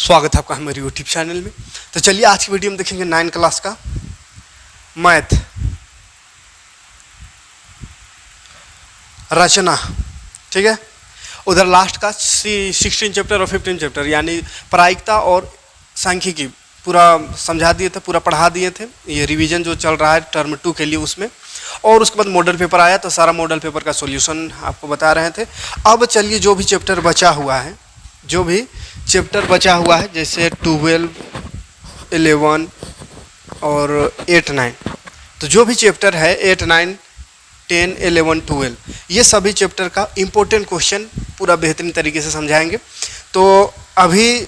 स्वागत है आपका हमारे यूट्यूब चैनल में। तो चलिए आज की वीडियो में देखेंगे 9 क्लास का मैथ रचना। ठीक है, उधर लास्ट का 16 चैप्टर और 15 चैप्टर यानी प्रायिकता और सांख्यिकी पूरा समझा दिए थे, पूरा पढ़ा दिए थे। ये रिवीजन जो चल रहा है टर्म 2 के लिए उसमें, और उसके बाद मॉडल पेपर आया तो सारा मॉडल पेपर का सॉल्यूशन आपको बता रहे थे। अब चलिए जो भी चैप्टर बचा हुआ है, जैसे 12, 11 और 8, 9, तो जो भी चैप्टर है 8, 9, 10, 11, 12 ये सभी चैप्टर का इम्पोर्टेंट क्वेश्चन पूरा बेहतरीन तरीके से समझाएंगे। तो अभी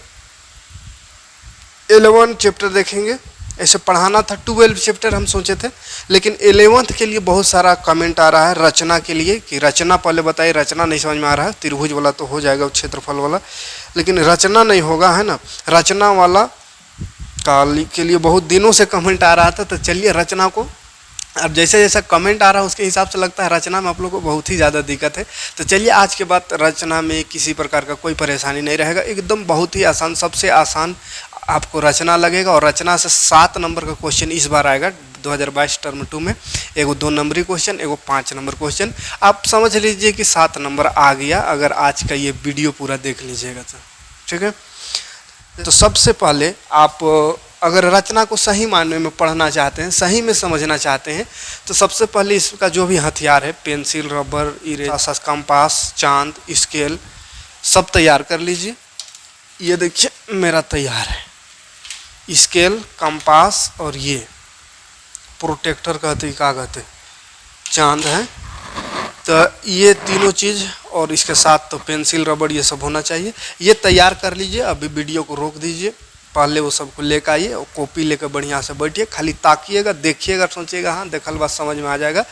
11 चैप्टर देखेंगे। ऐसे पढ़ाना था 12 चैप्टर हम सोचे थे, लेकिन 11th के लिए बहुत सारा कमेंट आ रहा है रचना के लिए कि रचना पहले बताइए। रचना नहीं समझ में आ रहा है, त्रिभुज वाला तो हो जाएगा, क्षेत्रफल वाला, लेकिन रचना नहीं होगा, है ना। रचना वाला के लिए बहुत दिनों से कमेंट आ रहा था। तो चलिए रचना को, अब जैसे जैसा कमेंट आ रहा है उसके हिसाब से लगता है रचना में आप लोगों को बहुत ही ज़्यादा दिक्कत है। तो चलिए आज के बाद रचना में किसी प्रकार का कोई परेशानी नहीं रहेगा, एकदम बहुत ही आसान, सबसे आसान आपको रचना लगेगा। और रचना से 7 नंबर का क्वेश्चन इस बार आएगा 2022 टर्म 2 में। एगो 2 नंबरी क्वेश्चन, एगो 5 नंबर क्वेश्चन। आप समझ लीजिए कि 7 नंबर आ गया अगर आज का ये वीडियो पूरा देख लीजिएगा तो। ठीक है, तो सबसे पहले आप अगर रचना को सही मायने में पढ़ना चाहते हैं, सही में समझना चाहते हैं, तो सबसे पहले इसका जो भी हथियार है, पेंसिल, रबर, इरेजर, कंपास, चांद, स्केल, सब तैयार कर लीजिए। ये देखिए मेरा तैयार है, स्केल, कंपास और ये प्रोटेक्टर कहते हैं, क्या कहते हैं, चांद है। तो ये तीनों चीज़ और इसके साथ तो पेंसिल, रबड़ ये सब होना चाहिए। ये तैयार कर लीजिए। अभी वीडियो को रोक दीजिए, पहले वो सबको लेकर आइए और कॉपी लेकर बढ़िया से बैठिए, खाली ताकिएगा, देखिएगा, सोचिएगा हाँ देखल बात समझ में आ जाएगा।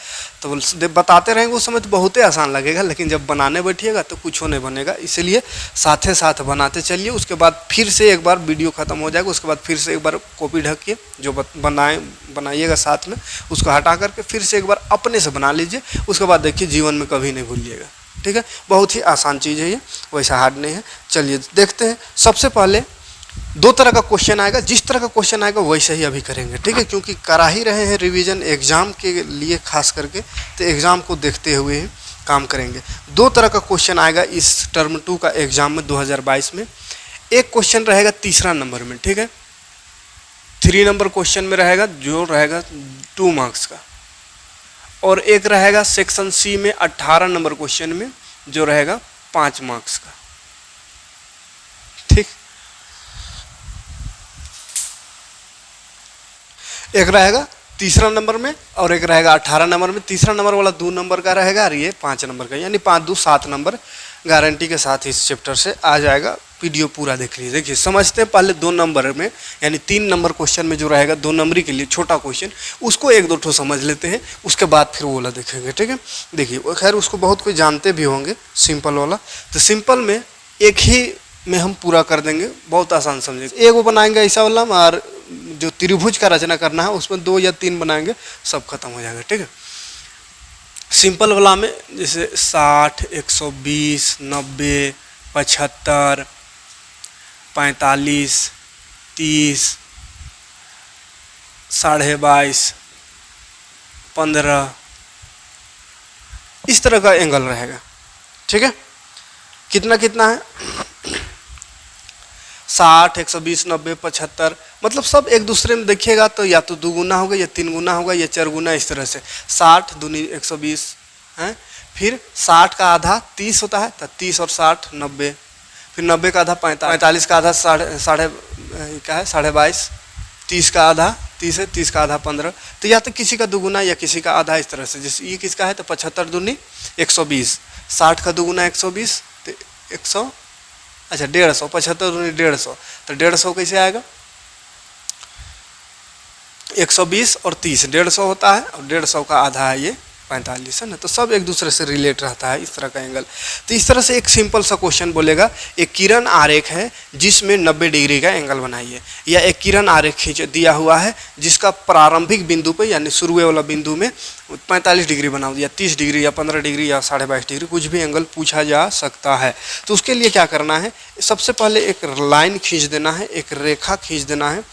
तो बताते रहेंगे उस समय तो बहुत ही आसान लगेगा, लेकिन जब बनाने बैठिएगा तो कुछ नहीं बनेगा। इसलिए साथे साथ बनाते चलिए। उसके बाद फिर से एक बार वीडियो ख़त्म हो जाएगा, उसके बाद फिर से एक बार कॉपी ढक के जो बनाइएगा साथ में, उसको हटा करके फिर से एक बार अपने से बना लीजिए। उसके बाद देखिए जीवन में कभी नहीं भूलिएगा। ठीक है, बहुत ही आसान चीज़ है ये, वैसा हार्ड नहीं है। चलिए देखते हैं। सबसे पहले 2 तरह का क्वेश्चन आएगा, जिस तरह का क्वेश्चन आएगा वैसे ही अभी करेंगे। ठीक है, क्योंकि करा ही रहे हैं रिवीजन एग्जाम के लिए खास करके, तो एग्जाम को देखते हुए ही काम करेंगे। 2 तरह का क्वेश्चन आएगा इस टर्म 2 का एग्जाम में 2022 में। एक क्वेश्चन रहेगा 3 नंबर में, ठीक है, 3 नंबर क्वेश्चन में रहेगा, जो रहेगा 2 मार्क्स का, और एक रहेगा सेक्शन सी में 18 नंबर क्वेश्चन में, जो रहेगा 5 मार्क्स का। ठीक, एक रहेगा 3 नंबर में और एक रहेगा 18 नंबर में। 3 नंबर वाला 2 नंबर का रहेगा और ये 5 नंबर का, यानी 5 2 7 नंबर गारंटी के साथ इस चैप्टर से आ जाएगा। वीडियो पूरा देख लीजिए। देखिए समझते हैं पहले 2 नंबर में, यानी 3 नंबर क्वेश्चन में जो रहेगा 2 नंबरी के लिए छोटा क्वेश्चन, उसको 1-2 ठो समझ लेते हैं, उसके बाद फिर वो वाला देखेंगे। ठीक है, देखिए खैर उसको बहुत कोई जानते भी होंगे, सिंपल वाला। तो सिंपल में एक ही में हम पूरा कर देंगे, बहुत आसान समझेंगे। एगो बनाएंगे ऐसा वाला, और जो त्रिभुज का रचना करना है उसमें 2 या 3 बनाएंगे, सब खत्म हो जाएगा। ठीक है, सिंपल वाला में जैसे 60, 120, 90, 75, 45, 30, 22.5, 15, इस तरह का एंगल रहेगा। ठीक है, कितना कितना है, 60, 120, 90, 75, मतलब सब एक दूसरे में देखिएगा तो या तो 2 गुना होगा या 3 गुना होगा या 4 गुना, इस तरह से 60 दूनी 120 है। फिर 60 का आधा 30 होता है, तो 30 और 60 90, फिर 90 का आधा 45 का आधा साढ़े 22.5, 30 का आधा 30 है, 30 का आधा 15। तो या तो किसी का 2 गुना या किसी का आधा, इस तरह से। जैसे ये किसका है तो 75 दूनी 120, 60 का 2 गुना 120, तो 100, अच्छा 150, 75 दूनी 150, तो 150 कैसे आएगा, 120 और 30, 150 होता है, और 150 का आधा है ये 45 है ना, तो सब एक दूसरे से रिलेट रहता है इस तरह का एंगल। तो इस तरह से एक सिंपल सा क्वेश्चन बोलेगा एक किरण आरेख है जिसमें 90 डिग्री का एंगल बनाइए, या एक किरण आरेख खींच दिया हुआ है जिसका प्रारंभिक बिंदु पे यानी शुरुए वाला बिंदु में 45 डिग्री बनाओ, या 30 डिग्री या 15 डिग्री या 22.5 डिग्री, कुछ भी एंगल पूछा जा सकता है। तो उसके लिए क्या करना है, सबसे पहले एक लाइन खींच देना है, एक रेखा खींच देना है।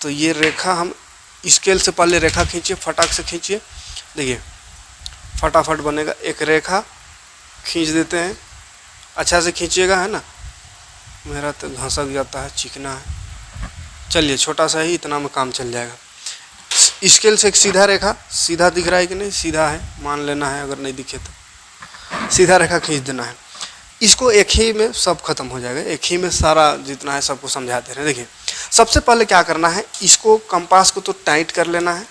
तो ये रेखा हम स्केल से पहले रेखा खींचिए, फटाक से खींचिए, देखिए फटाफट बनेगा। एक रेखा खींच देते हैं, अच्छा से खींचिएगा, है ना, मेरा तो घसक जाता है, चिकना है। चलिए छोटा सा ही, इतना में काम चल जाएगा। स्केल से एक सीधा रेखा, सीधा दिख रहा है कि नहीं, सीधा है मान लेना है, अगर नहीं दिखे तो सीधा रेखा खींच देना है। इसको एक ही में सब खत्म हो जाएगा, एक ही में सारा जितना है सबको समझा दे रहे हैं। देखिए सबसे पहले क्या करना है, इसको कंपास को तो टाइट कर लेना है,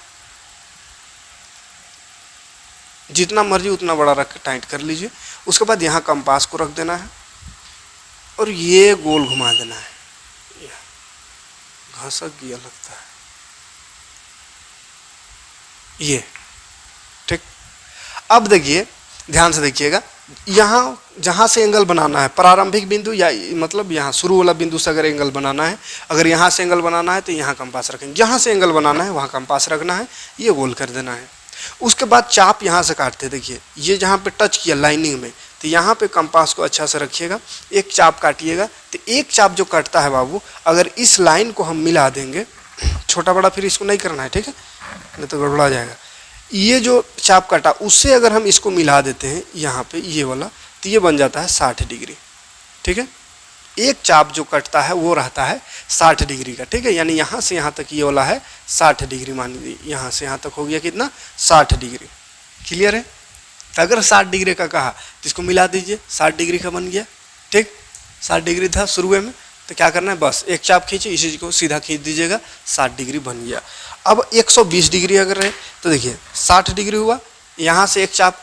जितना मर्जी उतना बड़ा रख के टाइट कर लीजिए। उसके बाद यहाँ कंपास को रख देना है और ये गोल घुमा देना है। घसक गया लगता है ये, ठीक। अब देखिए ध्यान से देखिएगा, यहाँ जहाँ से एंगल बनाना है प्रारंभिक बिंदु, या मतलब यहाँ शुरू वाला बिंदु से अगर एंगल बनाना है, अगर यहाँ से एंगल बनाना है तो यहाँ कंपास रखेंगे, जहाँ से एंगल बनाना है वहाँ कंपास रखना है, ये गोल कर देना है। उसके बाद चाप यहाँ से काटते, देखिए ये जहाँ पे टच किया लाइनिंग में, तो यहाँ पे कंपास को अच्छा से रखिएगा, एक चाप काटिएगा। तो एक चाप जो कटता है बाबू, अगर इस लाइन को हम मिला देंगे, छोटा बड़ा फिर इसको नहीं करना है, ठीक है, नहीं तो गड़बड़ा जाएगा। ये जो चाप काटा उससे अगर हम इसको मिला देते हैं यहाँ पे ये वाला, तो ये बन जाता है 60 डिग्री, ठीक है। एक चाप जो कटता है वो रहता है 60 डिग्री का, ठीक है, यानी यहाँ से यहाँ तक ये वाला है 60 डिग्री, मान लीजिए यहाँ से यहाँ तक हो गया कितना, 60 डिग्री। क्लियर है। तो अगर 60 डिग्री का कहा तो इसको मिला दीजिए, 60 डिग्री का बन गया, ठीक। 60 डिग्री था शुरू में, तो क्या करना है, बस एक चाप खींचे, इसी चीज को सीधा खींच दीजिएगा, 60 डिग्री बन गया। अब 120 डिग्री अगर है तो देखिए 60 डिग्री हुआ, यहाँ से एक चाप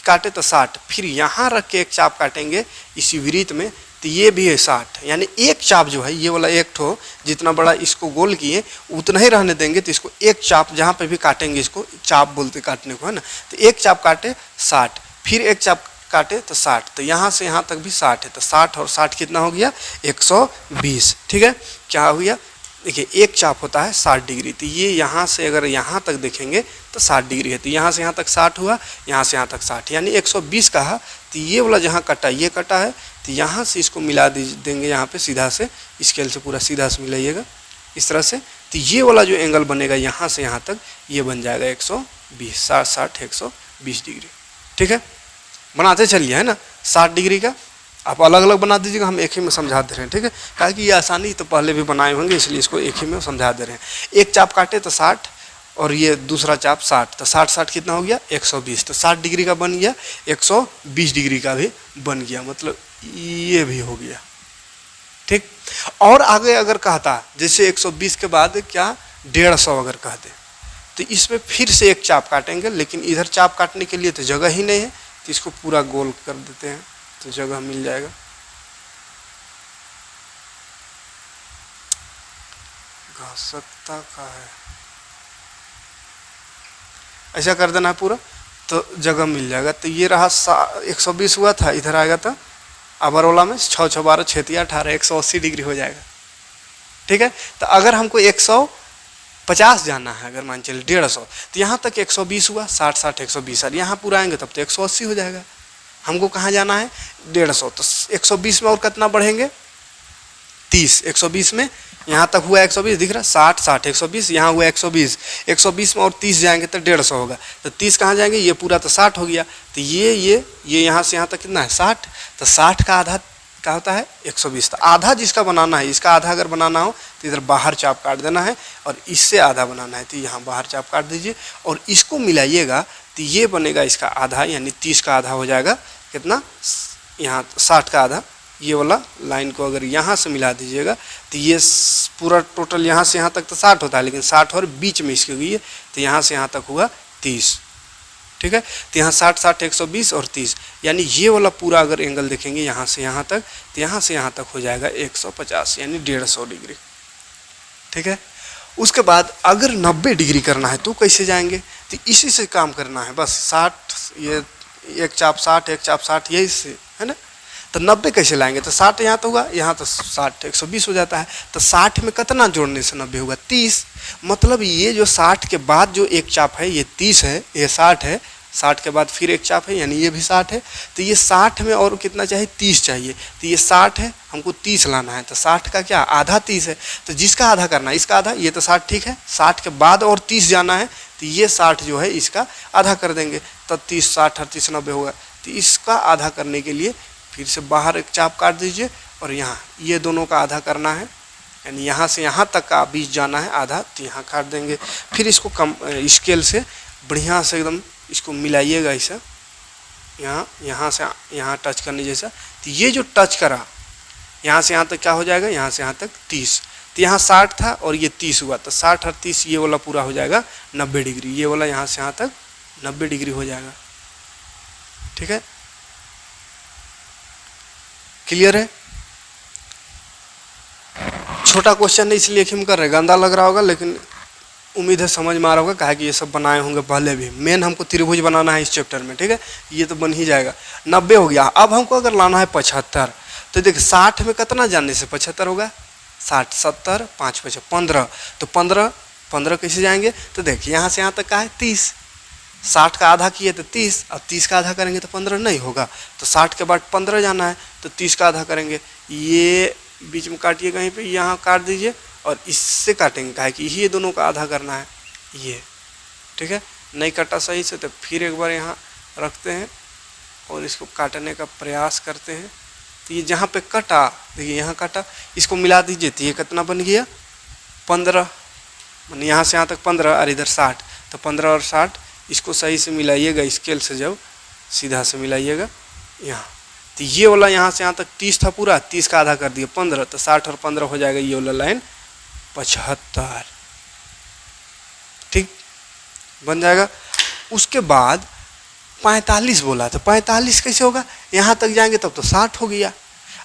काटे तो 60, फिर यहाँ रख के एक चाप काटेंगे इसी वृत्त में, तो ये भी है 60, यानी एक चाप जो है ये वाला एक ठो जितना बड़ा इसको गोल किए उतना ही रहने देंगे। तो इसको एक चाप जहाँ पे भी काटेंगे, इसको चाप बोलते काटने को, है ना, तो एक चाप काटे 60, फिर एक चाप काटे तो 60, तो यहाँ से यहाँ तक भी 60 है, तो 60 और 60 कितना हो गया, 120, ठीक है। क्या हो गया, देखिए एक चाप होता है 60 डिग्री, तो ये यहाँ से अगर यहाँ तक देखेंगे तो 60 डिग्री है, तो यहाँ से यहाँ तक 60 हुआ, यहाँ से यहाँ तक 60, यानी 120 कहा। तो ये वाला जहाँ कटा ये कटा है, तो यहाँ से इसको मिला देंगे, यहाँ पे सीधा से स्केल से पूरा सीधा से मिलाइएगा इस तरह से, तो ये वाला जो एंगल बनेगा यहाँ से यहाँ तक ये बन जाएगा 120, 60 120 डिग्री, ठीक है। बनाते चलिए, है ना, 60 डिग्री का आप अलग अलग बना दीजिएगा, हम एक ही में समझा दे रहे हैं, ठीक है, कारण कि ये आसानी तो पहले भी बनाए होंगे, इसलिए इसको एक ही में समझा दे रहे हैं। एक चाप काटे तो 60 और ये दूसरा चाप 60, तो 60 कितना हो गया, 120, तो 60 डिग्री का बन गया, 120 डिग्री का भी बन गया, मतलब ये भी हो गया, ठीक। और आगे अगर कहता जैसे 120 के बाद क्या 150 अगर कहते, तो इसमें फिर से एक चाप काटेंगे, लेकिन इधर चाप काटने के लिए तो जगह ही नहीं है, तो इसको पूरा गोल कर देते हैं तो जगह मिल जाएगा। घसकता का है, ऐसा कर देना है पूरा, तो जगह मिल जाएगा। तो ये रहा 120 हुआ था, इधर आएगा तो अबरोला में 6 6 12 6 18 180 डिग्री हो जाएगा, ठीक है। तो अगर हमको 150 जाना है, अगर मान चलिए 150, तो यहाँ तक 120 हुआ, 60 60 120, और यहाँ पूरा आएंगे तब तो 180 हो जाएगा। हमको कहाँ जाना है, 150, तो 120 में और कितना बढ़ेंगे, 30, 120 में यहाँ तक हुआ 120 दिख रहा, 60 60 120, यहाँ हुआ 120, 120 में और 30 जाएंगे तो 150 होगा, तो 30 कहाँ जाएंगे, ये पूरा तो 60 हो गया, तो ये यहाँ से यहाँ तक कितना है 60, तो 60 का आधा क्या होता है 120, तो आधा जिसका बनाना है, इसका आधा अगर बनाना हो तो इधर बाहर चाप काट देना है, और इससे आधा बनाना है तो यहाँ बाहर चाप काट दीजिए, और इसको मिलाइएगा तो ये बनेगा इसका आधा, यानी 30 का आधा हो जाएगा कितना, यहाँ 60 का आधा। ये वाला लाइन को अगर यहाँ से मिला दीजिएगा तो ये पूरा टोटल यहाँ से यहाँ तक तो 60 होता है, लेकिन 60 और बीच में इसकी गई है, तो यहाँ से यहाँ तक हुआ 30, ठीक है। तो यहाँ 60 60 120 और 30, यानी ये वाला पूरा अगर एंगल देखेंगे यहाँ से यहाँ तक, तो यहाँ से यहाँ तक हो जाएगा 150, यानी 150 डिग्री, ठीक है। उसके बाद अगर 90 डिग्री करना है तो कैसे जाएंगे, तो इसी से काम करना है बस। 60, ये एक चाप 60, एक चाप 60, यही से है ना। तो 90 कैसे लाएंगे, तो 60 यहाँ तो होगा, यहाँ तो 60, 120 हो जाता है। तो 60 में कितना जोड़ने से 90 होगा, 30। मतलब ये जो 60 के बाद जो एक चाप है ये 30 है, ये 60 है, 60 के बाद फिर एक चाप है यानी ये भी 60 है। तो ये 60 में और कितना चाहिए, 30 चाहिए। तो ये 60 है, हमको 30 लाना है। तो 60 का क्या आधा 30 है, तो जिसका आधा करना है इसका आधा, ये तो 60 ठीक है, 60 के बाद और 30 जाना है, तो ये 60 जो है इसका आधा कर देंगे, तब 30, 60, 38, 90 होगा। तो इसका आधा करने के लिए फिर से बाहर एक चाप काट दीजिए और यहाँ ये दोनों का आधा करना है, यानी यहाँ से यहाँ तक का बीच जाना है आधा, तो यहाँ काट देंगे। फिर इसको कम स्केल से बढ़िया से एकदम इसको मिलाइएगा ऐसा, यहाँ से यहाँ टच करने जैसा। तो ये जो टच करा यहाँ से यहाँ तक क्या हो जाएगा, यहाँ से यहाँ तक 30। तो यहाँ 60 था और ये 30 हुआ, तो 60 और 30 ये वाला पूरा हो जाएगा 90 डिग्री। ये वाला यहाँ से यहाँ तक 90 डिग्री हो जाएगा। ठीक है, क्लियर है। छोटा क्वेश्चन है इसलिए हम कर रहे हैं, गंदा लग रहा होगा लेकिन उम्मीद है समझ में आ रहा होगा, कहा कि ये सब बनाए होंगे पहले भी। मेन हमको त्रिभुज बनाना है इस चैप्टर में, ठीक है, ये तो बन ही जाएगा। 90 हो गया। अब हमको अगर लाना है 75, तो देखिए 60 में कितना जानने से 75 होगा, 60, 70, 5, 5, 15, तो 15 कैसे जाएंगे, तो देखिए यहाँ से यहाँ तक का है 30, 60 का आधा किए तो 30, अब 30 का आधा करेंगे तो 15 नहीं होगा, तो 60 के बाद 15 जाना है, तो 30 का आधा करेंगे। ये बीच में काटिए कहीं पे, यहाँ काट दीजिए और इससे काटेंगे, कहा कि ये दोनों का आधा करना है ये। ठीक है, नहीं कटा सही से तो फिर एक बार यहाँ रखते हैं और इसको काटने का प्रयास करते हैं। तो ये जहाँ पे कटा, देखिए यहाँ काटा, इसको मिला दीजिए, तो ये कितना बन गया 15, मैंने यहाँ से यहाँ तक 15 और इधर 60, तो 15 और 60 इसको सही से मिलाइएगा स्केल से, जब सीधा से मिलाइएगा यहाँ। तो ये वाला यहाँ से यहाँ तक 30 था पूरा, 30 का आधा कर दिया 15, तो 60 और 15 हो जाएगा ये वाला लाइन 75। ठीक, बन जाएगा। उसके बाद 45 बोला, तो 45 कैसे होगा, यहाँ तक जाएंगे तब तो 60 हो गया,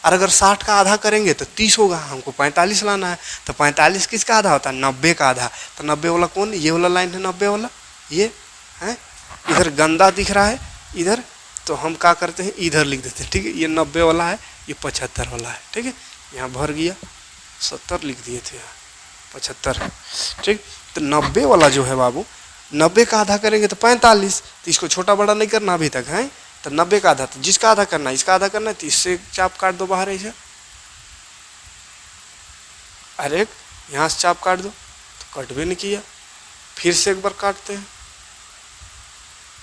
और अगर 60 का आधा करेंगे तो 30 होगा, हमको 45 लाना है। तो 45 किसका आधा होता है, 90 का आधा। तो 90 वाला कौन, ये वाला लाइन है 90 वाला, ये है। इधर गंदा दिख रहा है इधर, तो हम क्या करते हैं इधर लिख देते हैं। ठीक है, ये 90 वाला है, ये 75 वाला है। ठीक है, यहाँ भर गया, 70 लिख दिए थे, यहाँ 75 है। ठीक, तो 90 वाला जो है बाबू, 90 का आधा करेंगे तो 45, तो इसको छोटा बड़ा नहीं करना अभी तक है। तो 90 का आधा, तो जिसका आधा करना है इसका आधा करना है, तो इससे चाप काट दो बाहर ऐसे, अरे यहाँ से चाप काट दो, तो कट भी नहीं किया, फिर से एक बार काटते हैं,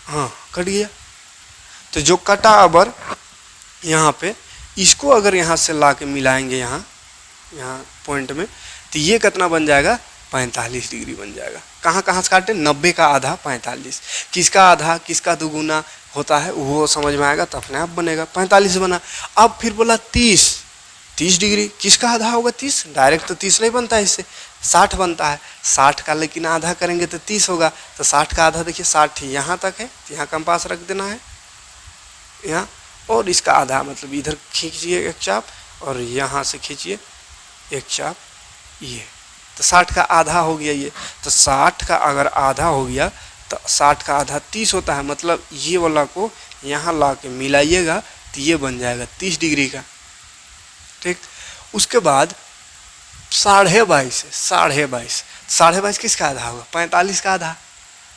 हाँ कट गया। तो जो कटा अबर यहाँ पे, इसको अगर यहाँ से ला के मिलाएंगे यहाँ पॉइंट में, तो ये कितना बन जाएगा 45 डिग्री बन जाएगा। कहाँ कहाँ से काटे, 90 का आधा 45, किसका आधा किसका दुगुना होता है वो समझ में आएगा तो अपने आप बनेगा। 45 बना। अब फिर बोला 30 डिग्री, किसका आधा होगा 30, डायरेक्ट तो 30 नहीं बनता है, इससे 60 बनता है। 60 का लेकिन आधा करेंगे तो 30 होगा, तो 60 का आधा देखिए 60 यहाँ तक है, तो यहाँ कंपास रख देना है यहाँ, और इसका आधा मतलब इधर खींचिए एक चाप और यहाँ से खींचिए एक चाप, ये तो 60 का आधा हो गया ये। तो 60 का अगर आधा हो गया तो 60 का आधा 30 होता है, मतलब ये वाला को यहाँ ला के मिलाइएगा तो ये बन जाएगा 30 डिग्री का। ठीक, उसके बाद 22.5 है, 22.5, 22.5 किसका आधा होगा, 45 का आधा,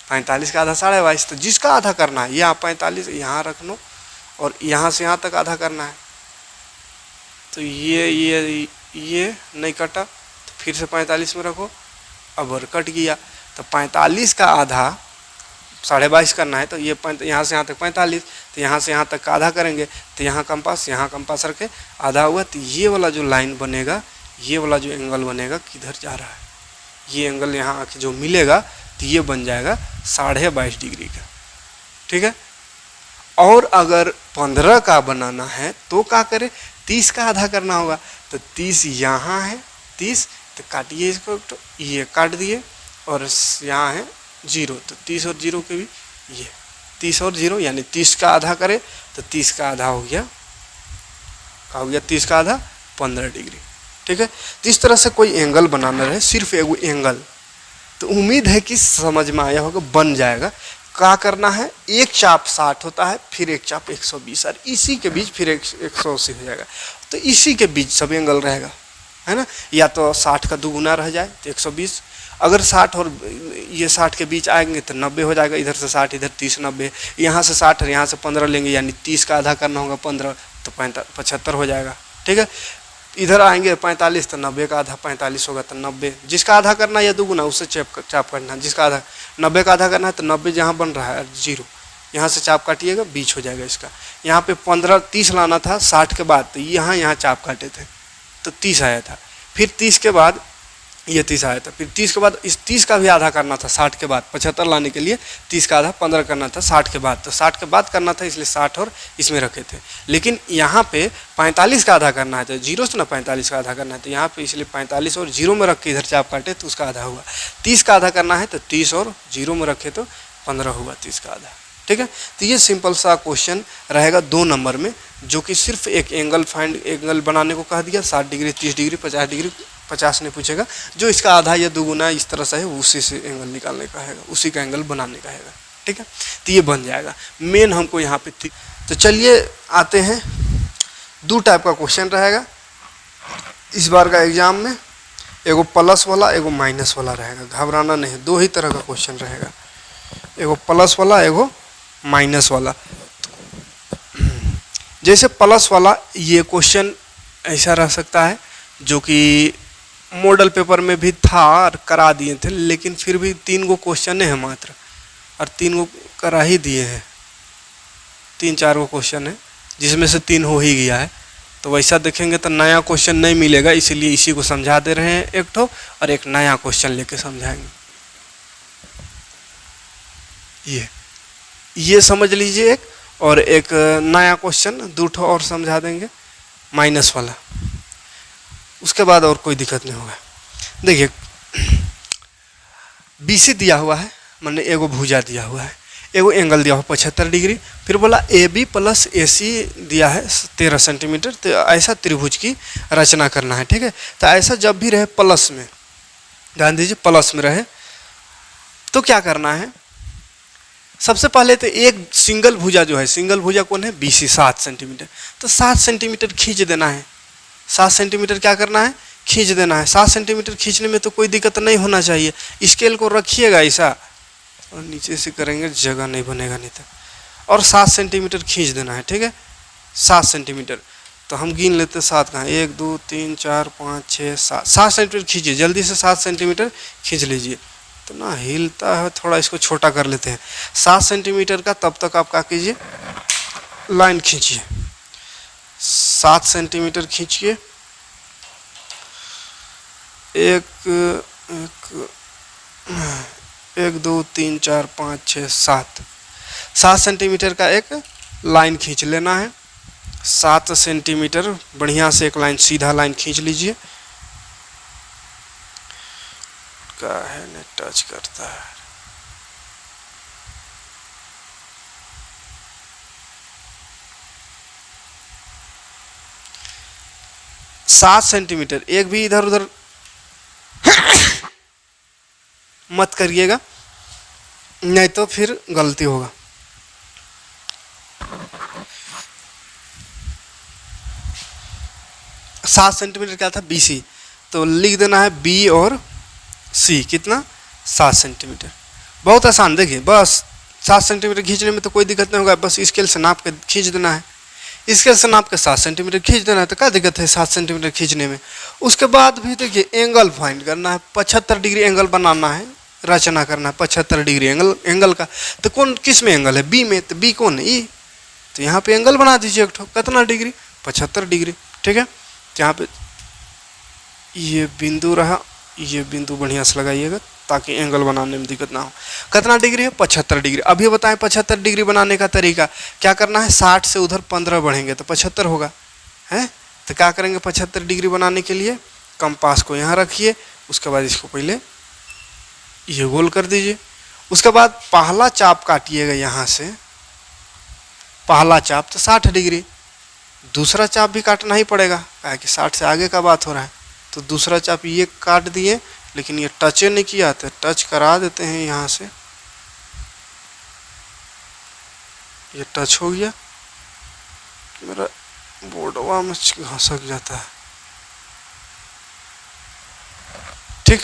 45 का आधा 22.5, तो जिसका आधा करना है यहाँ 45 यहाँ रख लो और यहाँ से यहाँ तक आधा करना है। तो ये नहीं कटा, तो फिर से 45 में रखो, अब कट गया। तो 45 का आधा 22.5 करना है, तो ये यहाँ से यहाँ तक 45, तो यहाँ से यहाँ तक का आधा करेंगे, तो यहाँ कंपास रखे आधा हुआ। तो ये वाला जो लाइन बनेगा, ये वाला जो एंगल बनेगा किधर जा रहा है, ये एंगल यहाँ आके जो मिलेगा तो ये बन जाएगा 22.5 डिग्री का। ठीक है, और अगर 15 का बनाना है तो क्या करें, 30 का आधा करना होगा। तो 30 यहाँ है 30, तो काटिए इसको, तो ये काट दिए, और यहाँ है 0, तो 30 और 0 के भी ये 30 और 0 यानी 30 का आधा करे तो 30 का आधा हो गया, क्या हो गया 30 का आधा 15 डिग्री। ठीक है, तो इस तरह से कोई एंगल बनाना रहे, सिर्फ एगो एंगल तो उम्मीद है कि समझ में आया होगा, बन जाएगा। क्या करना है, एक चाप 60 होता है, फिर एक चाप 120 और इसी के बीच फिर 180 हो जाएगा। तो इसी के बीच सब एंगल रहेगा, है ना। या तो 60 का दुगुना रह जाए तो 120, अगर 60 और ये 60 के बीच आएंगे तो 90 हो जाएगा। इधर से 60 इधर 30, 90, यहाँ से 60 और यहाँ से 15 लेंगे, यानी 30 का आधा करना होगा 15, तो 75 हो जाएगा। ठीक है, इधर आएंगे 45 तो 90 का आधा 45 होगा, तो 90। जिसका आधा करना है या दुगुना उससे चाप करना है। जिसका आधा 90 का आधा करना है तो 90 जहाँ बन रहा है 0, यहाँ से चाप काटिएगा, बीच हो जाएगा इसका। यहाँ पे 15 30 लाना था 60 के बाद, तो यहाँ चाप काटे थे तो 30 आया था। फिर 30 के बाद ये 30 आया था, फिर 30 के बाद इस 30 का भी आधा करना था 60 के बाद। 75 लाने के लिए 30 का आधा 15 करना था 60 के बाद, तो 60 के बाद करना था, इसलिए 60 और इसमें रखे थे। लेकिन यहाँ पे 45 का आधा करना है, तो 0 से ना 45 का आधा करना है, तो यहाँ पे इसलिए 45 और 0 में रख के इधर चाप काटे तो उसका आधा हुआ। 30 का आधा करना है तो 30 और 0 में रखे तो 15 हुआ 30 का आधा। ठीक है, तो ये सिंपल सा क्वेश्चन रहेगा 2 नंबर में, जो कि सिर्फ एक एंगल बनाने को कह दिया, 60 डिग्री 30 डिग्री 50 डिग्री 50 नहीं पूछेगा, जो इसका आधा या दुगुना इस तरह से है उसी से एंगल निकालने का है, उसी का एंगल बनाने का है। ठीक है, तो ये बन जाएगा मेन हमको यहाँ पे। तो चलिए आते हैं, 2 टाइप का क्वेश्चन रहेगा इस बार का एग्जाम में, एगो प्लस वाला एगो माइनस वाला रहेगा। घबराना नहीं, 2 ही तरह का क्वेश्चन रहेगा, एगो प्लस वाला एगो माइनस वाला। जैसे प्लस वाला ये क्वेश्चन ऐसा रह सकता है जो कि मॉडल पेपर में भी था और करा दिए थे, लेकिन फिर भी 3 गो क्वेश्चन है मात्र, और 3 गो करा ही दिए हैं, 3-4 गो क्वेश्चन है जिसमें से 3 हो ही गया है। तो वैसा देखेंगे तो नया क्वेश्चन नहीं मिलेगा, इसीलिए इसी को समझा दे रहे हैं एक ठो, और एक नया क्वेश्चन लेके समझाएंगे। ये समझ लीजिए एक, और एक नया क्वेश्चन 2 ठो और समझा देंगे माइनस वाला, उसके बाद और कोई दिक्कत नहीं होगा। देखिए BC दिया हुआ है, मैंने एगो भुजा दिया हुआ है, एगो एंगल दिया हुआ 75 डिग्री, फिर बोला AB + AC दिया है 13 सेंटीमीटर। तो ऐसा त्रिभुज की रचना करना है। ठीक है, तो ऐसा जब भी रहे प्लस में, ध्यान दीजिए प्लस में रहे तो क्या करना है, सबसे पहले तो एक सिंगल भुजा जो है, सिंगल भुजा कौन है, BC 7 सेंटीमीटर, तो 7 सेंटीमीटर खींच देना है। 7 सेंटीमीटर क्या करना है, खींच देना है। 7 सेंटीमीटर खींचने में तो कोई दिक्कत नहीं होना चाहिए। स्केल को रखिएगा ऐसा, और नीचे से करेंगे जगह नहीं बनेगा नहीं तो, और 7 सेंटीमीटर खींच देना है। ठीक है, 7 सेंटीमीटर, तो हम गिन लेते 7 कहाँ, 1 2 3 4 5 6 7, 7 सेंटीमीटर खींचिए जल्दी से, 7 सेंटीमीटर खींच लीजिए। तो ना हिलता है थोड़ा, इसको छोटा कर लेते हैं। 7 सेंटीमीटर का तब तक आप क्या कीजिए, लाइन खींचिए, 7 सेंटीमीटर खींचिए, 1 2 3 4 5 6 7, 7 सेंटीमीटर का एक लाइन खींच लेना है। 7 सेंटीमीटर बढ़िया से एक लाइन, सीधा लाइन खींच लीजिए। का है ने टच करता है, सात सेंटीमीटर, एक भी इधर उधर मत करिएगा, नहीं तो फिर गलती होगा। सात सेंटीमीटर क्या था, BC, तो लिख देना है B और C कितना, 7 सेंटीमीटर। बहुत आसान, देखिए बस 7 सेंटीमीटर खींचने में तो कोई दिक्कत नहीं होगा, बस स्केल से नाप के खींच देना है। स्केल से नाप के 7 सेंटीमीटर खींच देना है, तो क्या दिक्कत है 7 सेंटीमीटर खींचने में। उसके बाद भी देखिए एंगल फाइंड करना है, 75 डिग्री एंगल बनाना है, रचना करना है 75 डिग्री एंगल का। तो कौन किस में एंगल है, B में, तो B कौन है, E, तो यहाँ पे एंगल बना दीजिए एक ठो, कितना डिग्री, 75 डिग्री। ठीक है, तो यहाँ पे ये बिंदु रहा, ये बिंदु बढ़िया से लगाइएगा ताकि एंगल बनाने में दिक्कत ना हो। कितना डिग्री है, 75 डिग्री। अभी बताएं 75 डिग्री बनाने का तरीका क्या करना है, 60 से उधर 15 बढ़ेंगे तो 75 होगा, है। तो क्या करेंगे 75 डिग्री बनाने के लिए, कंपास को यहाँ रखिए, उसके बाद इसको पहले ये गोल कर दीजिए। उसके बाद पहला चाप काटिएगा यहाँ से, पहला चाप तो 60 डिग्री, दूसरा चाप भी काटना ही पड़ेगा, क्या कि 60 से आगे का बात हो रहा है। तो दूसरा चाप ये काट दिए, लेकिन ये टचे नहीं किया, तो टच करा देते हैं यहाँ से। ये टच हो गया, मेरा बोर्डवा में घसक जाता है। ठीक,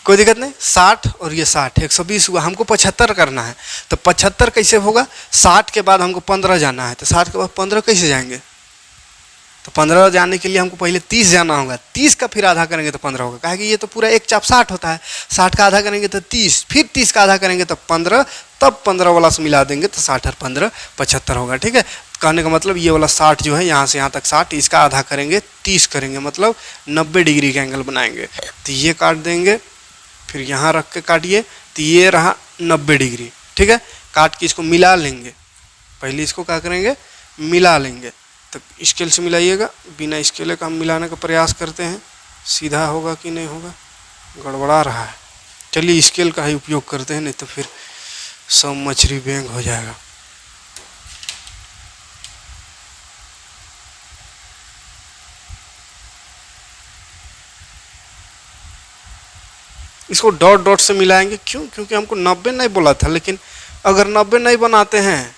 कोई दिक्कत नहीं। 60 और ये 60, 120 हुआ। हमको 75 करना है, तो 75 कैसे होगा? 60 के बाद हमको 15 जाना है, तो 60 के बाद 15 कैसे जाएंगे? तो 15 जाने के लिए हमको पहले 30 जाना होगा। 30 का फिर आधा करेंगे तो 15 होगा, कहे कि ये तो पूरा एक चाप 60 होता है। 60 का आधा करेंगे तो 30, फिर 30 का आधा करेंगे तो 15, तब 15 वाला से मिला देंगे तो 60 और 15 75 होगा। ठीक है, कहने का मतलब ये वाला 60 जो है यहाँ से यहाँ तक 60, इसका आधा करेंगे 30 करेंगे, मतलब 90 डिग्री का एंगल बनाएंगे। तो ये काट देंगे, फिर यहाँ रख के काटिए, तो ये रहा 90 डिग्री। ठीक है, काट के इसको मिला लेंगे। पहले इसको क्या करेंगे? मिला लेंगे। तो स्केल से मिलाइएगा, बिना स्केल का हम मिलाने का प्रयास करते हैं, सीधा होगा कि नहीं होगा, गड़बड़ा रहा है। चलिए स्केल का ही उपयोग करते हैं, नहीं तो फिर सब मछली बैंग हो जाएगा। इसको डॉट डॉट से मिलाएंगे, क्यों? क्योंकि हमको 90 नहीं बोला था, लेकिन अगर 90 नहीं बनाते हैं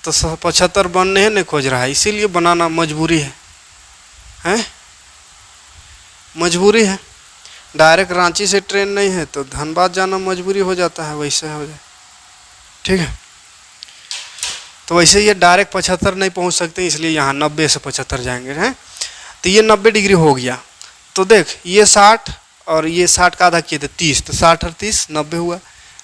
तो 75 बनने नहीं खोज रहा है, इसीलिए बनाना मजबूरी है, हैं? मजबूरी है। डायरेक्ट रांची से ट्रेन नहीं है तो धनबाद जाना मजबूरी हो जाता है, वैसे हो जाए। ठीक है, तो वैसे ये डायरेक्ट 75 नहीं पहुंच सकते, इसलिए यहाँ 90 से 75 जाएंगे, हैं? तो ये 90 डिग्री हो गया। तो देख, ये 60 और ये 60 का आधा किए थे 30, तो 60 और 30 90 हुआ,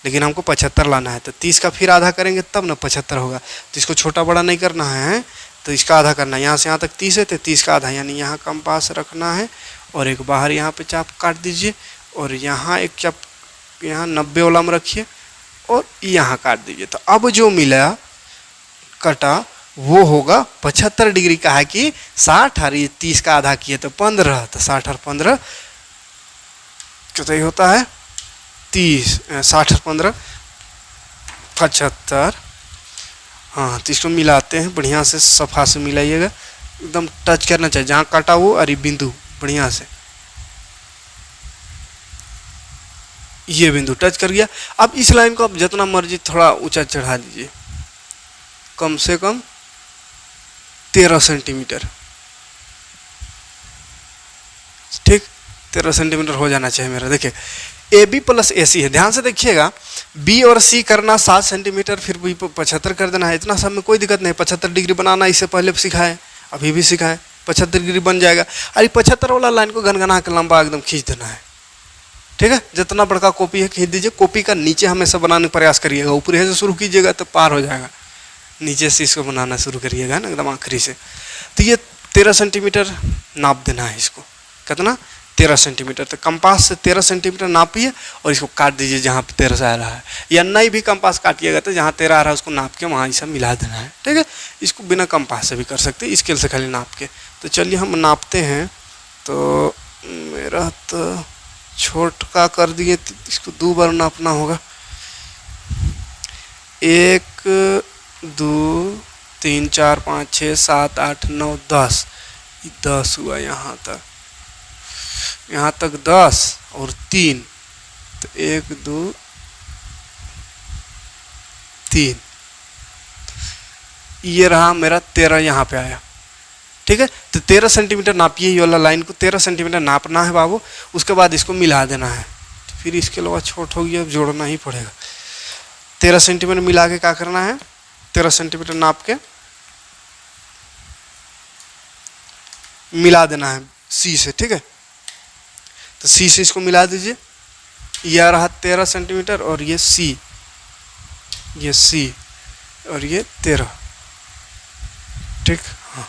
लेकिन हमको 75 लाना है, तो 30 का फिर आधा करेंगे तब ना 75 होगा। तो इसको छोटा बड़ा नहीं करना है, तो इसका आधा करना है। यहाँ से यहाँ तक 30 है, तो 30 का आधा, यानी यहाँ कंपास रखना है और एक बाहर यहाँ पे चाप काट दीजिए, और यहाँ एक चाप यहाँ 90 वाला में रखिए और यहाँ काट दीजिए। तो अब जो मिला कटा वो होगा 75 डिग्री का, है कि 60 और ये 30 का आधा किए तो 15, तो 60 और 15 कितना ही होता है? 30, 60 और 15 75। हाँ, तो इसको मिलाते हैं, बढ़िया से सफा से मिलाइएगा, एकदम टच करना चाहिए जहाँ काटा वो, अरे बिंदु बढ़िया से, ये बिंदु टच कर गया। अब इस लाइन को आप जितना मर्जी थोड़ा ऊंचा चढ़ा दीजिए, कम से कम 13 सेंटीमीटर। ठीक, 13 सेंटीमीटर हो जाना चाहिए मेरा। देखिए ए बी प्लस ए सी है, ध्यान से देखिएगा, बी और सी करना 7 सेंटीमीटर, फिर बी 75 कर देना है, इतना सब में कोई दिक्कत नहीं। 75 डिग्री बनाना इससे पहले सिखाए, अभी भी सिखाए, 75 डिग्री बन जाएगा। अरे 75 वाला लाइन को गनगना के लंबा एकदम खींच देना है। ठीक है, जितना बड़का कॉपी है खींच दीजिए। कॉपी का नीचे हमेशा बनाने का प्रयास करिएगा, ऊपर से शुरू कीजिएगा तो पार हो जाएगा, नीचे से इसको बनाना शुरू करिएगा ना, एकदम आखिरी से। तो ये 13 सेंटीमीटर नाप देना है इसको, कितना? 13 सेंटीमीटर। तो कंपास से 13 सेंटीमीटर नापिए और इसको काट दीजिए जहाँ पे 13 आ रहा है, या नहीं भी कंपास काटिएगा तो जहाँ 13 आ रहा है उसको नाप के वहाँ ये सब मिला देना है। ठीक है, इसको बिना कंपास से भी कर सकते हैं, स्केल से खाली नाप के। तो चलिए हम नापते हैं। तो मेरा तो छोटा कर दिए, इसको 2 बार नापना होगा। 1 2 3 4 5 6 7 8 9 10, 10 हुआ यहाँ तक, यहाँ तक 10 और 3, तो 1 2 3, ये रहा मेरा 13 यहाँ पे आया। ठीक है, तो 13 सेंटीमीटर नापिए, ये वाला लाइन को 13 सेंटीमीटर नापना है बाबू। उसके बाद इसको मिला देना है, तो फिर इसके अलावा छोट हो गया, अब जोड़ना ही पड़ेगा। 13 सेंटीमीटर मिला के क्या करना है? 13 सेंटीमीटर नाप के मिला देना है सी से। ठीक है, तो सी से इसको मिला दीजिए, यह रहा 13 सेंटीमीटर और ये सी और ये 13। ठीक, हाँ,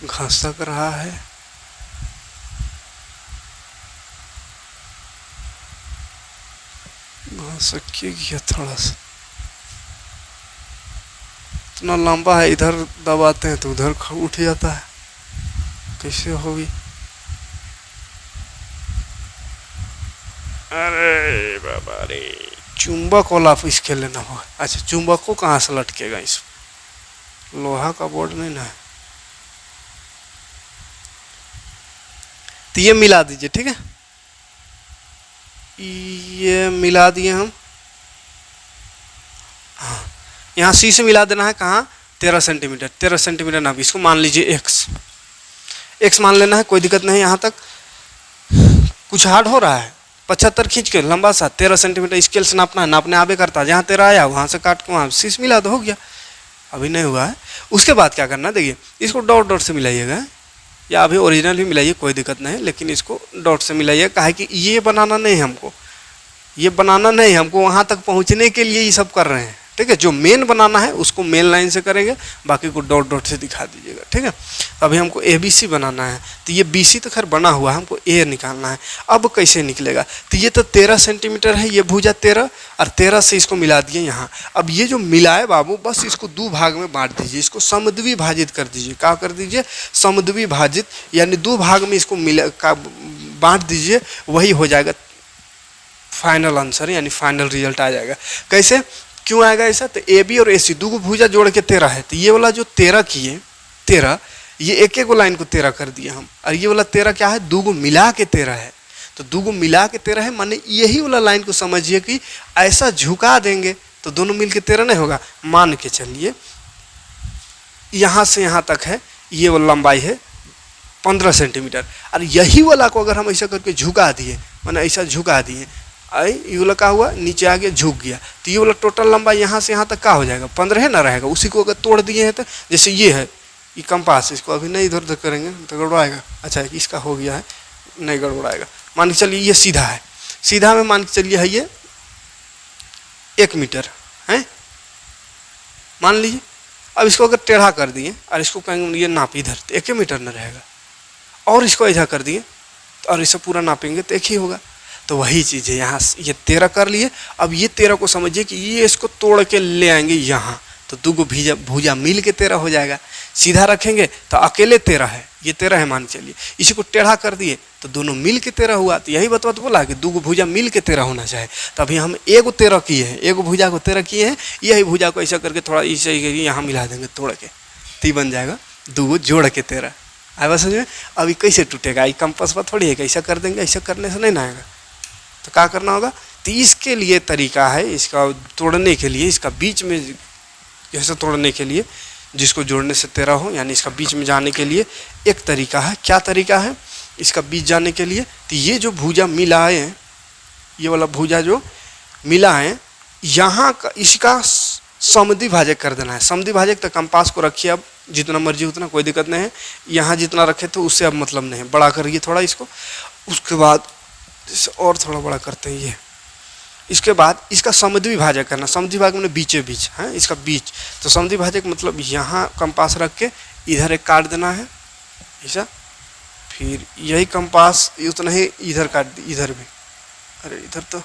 घसक रहा है, घसकिए गया थोड़ा सा, इतना लंबा है, इधर दबाते हैं तो उधर उठ जाता है, कैसे होगी? अरे बाबा रे, चुंबक वाला इसके लेना होगा। अच्छा, चुंबक को कहाँ से लटकेगा? इस लोहा का बोर्ड नहीं ना है। तो ये मिला दीजिए, ठीक है, ये मिला दिए हम। हाँ, यहाँ सी से मिला देना है कहाँ, 13 सेंटीमीटर। 13 सेंटीमीटर ना, इसको मान लीजिए एक्स मान लेना है, कोई दिक्कत नहीं। यहाँ तक कुछ हार्ड हो रहा है, 75 खींच के लंबा सा 13 सेंटीमीटर स्केल से नापना है, नापने आवे करता है। जहाँ 13 आया वहाँ से काट के वहाँ सी से मिला दो, हो गया। अभी नहीं हुआ है। उसके बाद क्या करना है, देखिए इसको डॉट डॉट से मिलाइएगा, या अभी ओरिजिनल भी मिलाइए, कोई दिक्कत नहीं, लेकिन इसको डॉट से मिलाइए। काहे कि ये बनाना नहीं है हमको, ये बनाना नहीं, हमको वहाँ तक पहुँचने के लिए ये सब कर रहे हैं, ठीक है। जो मेन बनाना है उसको मेन लाइन से करेंगे, बाकी को डॉट डॉट से दिखा दीजिएगा, ठीक है। अभी हमको ABC बनाना है, तो ये BC तो खैर बना हुआ है, हमको A निकालना है। अब कैसे निकलेगा, तो ये तो 13 सेंटीमीटर है, ये भुजा 13, और 13 से इसको मिला दिए यहाँ। अब ये जो मिलाए बाबू, बस इसको 2 भाग में बांट दीजिए, इसको समद्विभाजित कर दीजिए। क्या कर दीजिए, समद्विभाजित, यानी 2 भाग में इसको बांट दीजिए, वही हो जाएगा फाइनल आंसर, यानी फाइनल रिजल्ट आ जाएगा। कैसे, क्यों आएगा ऐसा, तो AB और AC 2 भुजा जोड़ के 13 है, तो ये वाला जो 13 किए 13, ये एक एक लाइन को 13 कर दिए हम, और ये वाला 13 क्या है, 2 मिला के 13 है। तो 2 मिला के 13 है, माने यही वाला लाइन को समझिए कि ऐसा झुका देंगे तो दोनों मिल के 13 नहीं होगा। मान के चलिए यहाँ से यहाँ तक है, ये वाला लंबाई है 15 सेंटीमीटर, और यही वाला को अगर हम ऐसा करके झुका दिए, माने ऐसा झुका दिए, ये वाला क्या हुआ, नीचे आगे झुक गया, तो ये वाला टोटल लंबाई यहाँ से यहाँ तक क्या हो जाएगा, 15 है ना रहेगा। उसी को अगर तोड़ दिए हैं तो, जैसे ये है, ये कंपास, इसको अभी नहीं इधर उधर करेंगे तो गड़बड़ाएगा। अच्छा, इसका हो गया है, नहीं गड़बड़ाएगा। मान के चलिए ये सीधा है, सीधा में मान के चलिए है ये 1 मीटर है, मान लीजिए। अब इसको अगर टेढ़ा कर दिए और इसको कहेंगे ये नाप इधर, तो 1 मीटर न रहेगा, और इसको ऐसा कर दिए और इसे पूरा नापेंगे तो 1 ही होगा। तो वही चीज़ है, यहाँ ये 13 कर लिए। अब ये 13 को समझिए कि ये इसको तोड़ के ले आएंगे यहाँ, तो 2 भुजा मिल के 13 हो जाएगा। सीधा रखेंगे तो अकेले 13 है, ये 13 है मान चलिए, इसी को टेढ़ा कर दिए तो दोनों मिल के 13 हुआ। तो यही बतवा तो बोला कि 2 भुजा मिल के 13 होना चाहिए। तो अभी हम 1 13 किए हैं, 1 भुजा को 13 किए हैं, यही भुजा को ऐसा करके थोड़ा इसे यहाँ मिला देंगे तोड़ के, तो बन जाएगा 2 जोड़ के 13। आए बस समझ में। अभी कैसे टूटेगा, ये कंपास पर थोड़ी है, ऐसा कर देंगे, ऐसा करने से नहीं ना आएगा। तो क्या करना होगा, तो इसके लिए तरीका है, इसका तोड़ने के लिए, इसका बीच में ऐसे तोड़ने के लिए, जिसको जोड़ने से 13 हो, यानी इसका बीच में जाने के लिए एक तरीका है। क्या तरीका है इसका बीच जाने के लिए, तो ये जो भुजा मिलाए हैं, ये वाला भुजा जो मिला है, यहाँ का इसका समद्विभाजक कर देना है। समद्विभाजक तो कंपास को रखिए, अब जितना मर्जी उतना, कोई दिक्कत नहीं है। यहाँ जितना रखे तो उससे अब मतलब नहीं है, बड़ा करिए थोड़ा इसको। उसके बाद और थोड़ा बड़ा करते हैं ये। इसके बाद इसका समद्विभाजक करना, समद्विभाजक में बीचे बीच है, इसका बीच। तो समद्विभाजक मतलब यहाँ कंपास रख के इधर एक काट देना है ऐसा, फिर यही कंपास उतना ही इधर काट दी, इधर भी। अरे इधर तो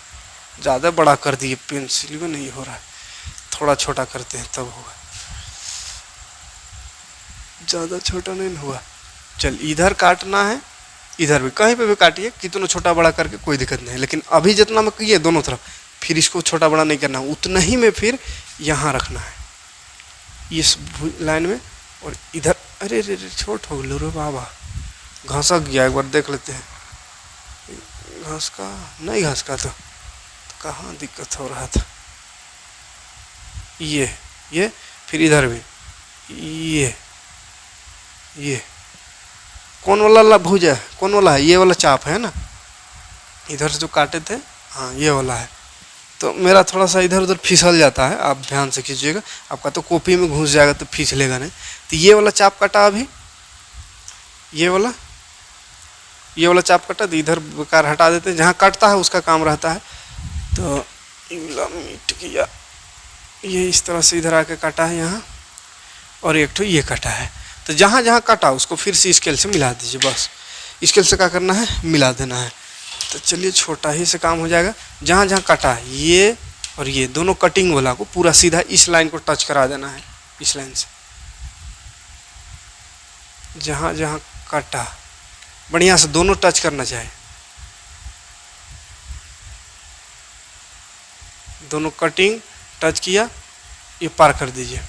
ज़्यादा बड़ा कर दिए, पेंसिल में नहीं हो रहा है, थोड़ा छोटा करते हैं तब होगा, ज़्यादा छोटा नहीं हुआ। चल इधर काटना है, इधर भी, कहीं पे भी काटिए, कितना छोटा बड़ा करके कोई दिक्कत नहीं। लेकिन अभी जितना में किए दोनों तरफ, फिर इसको छोटा बड़ा नहीं करना, उतना ही में फिर यहाँ रखना है इस लाइन में। और इधर अरे रे छोट हो लो रे बाबा, घासा गया, एक बार देख लेते हैं। घास का नहीं, घास का तो कहाँ दिक्कत हो रहा था। ये फिर इधर भी ये कौन वाला भुजा है, कौन वाला है, ये वाला चाप है ना, इधर से जो काटे थे, हाँ ये वाला है। तो मेरा थोड़ा सा इधर उधर फिसल जाता है, आप ध्यान से खींचिएगा, आपका तो कॉपी में घुस जाएगा तो फिसलेगा नहीं। तो ये वाला चाप काटा, अभी ये वाला चाप कटा, तो इधर बेकार हटा देते हैं, जहाँ कटता है उसका काम रहता है। तो इगला मीट किया, ये इस तरह से इधर आके काटा है यहाँ, और एक तो ये कटा है। तो जहाँ जहाँ काटा उसको फिर से स्केल से मिला दीजिए, बस स्केल से क्या करना है, मिला देना है। तो चलिए छोटा ही से काम हो जाएगा। जहाँ जहाँ काटा है ये और ये दोनों कटिंग वाला को पूरा सीधा इस लाइन को टच करा देना है, इस लाइन से जहाँ जहाँ काटा बढ़िया से दोनों टच करना चाहिए, दोनों कटिंग टच किया, ये पार कर दीजिए,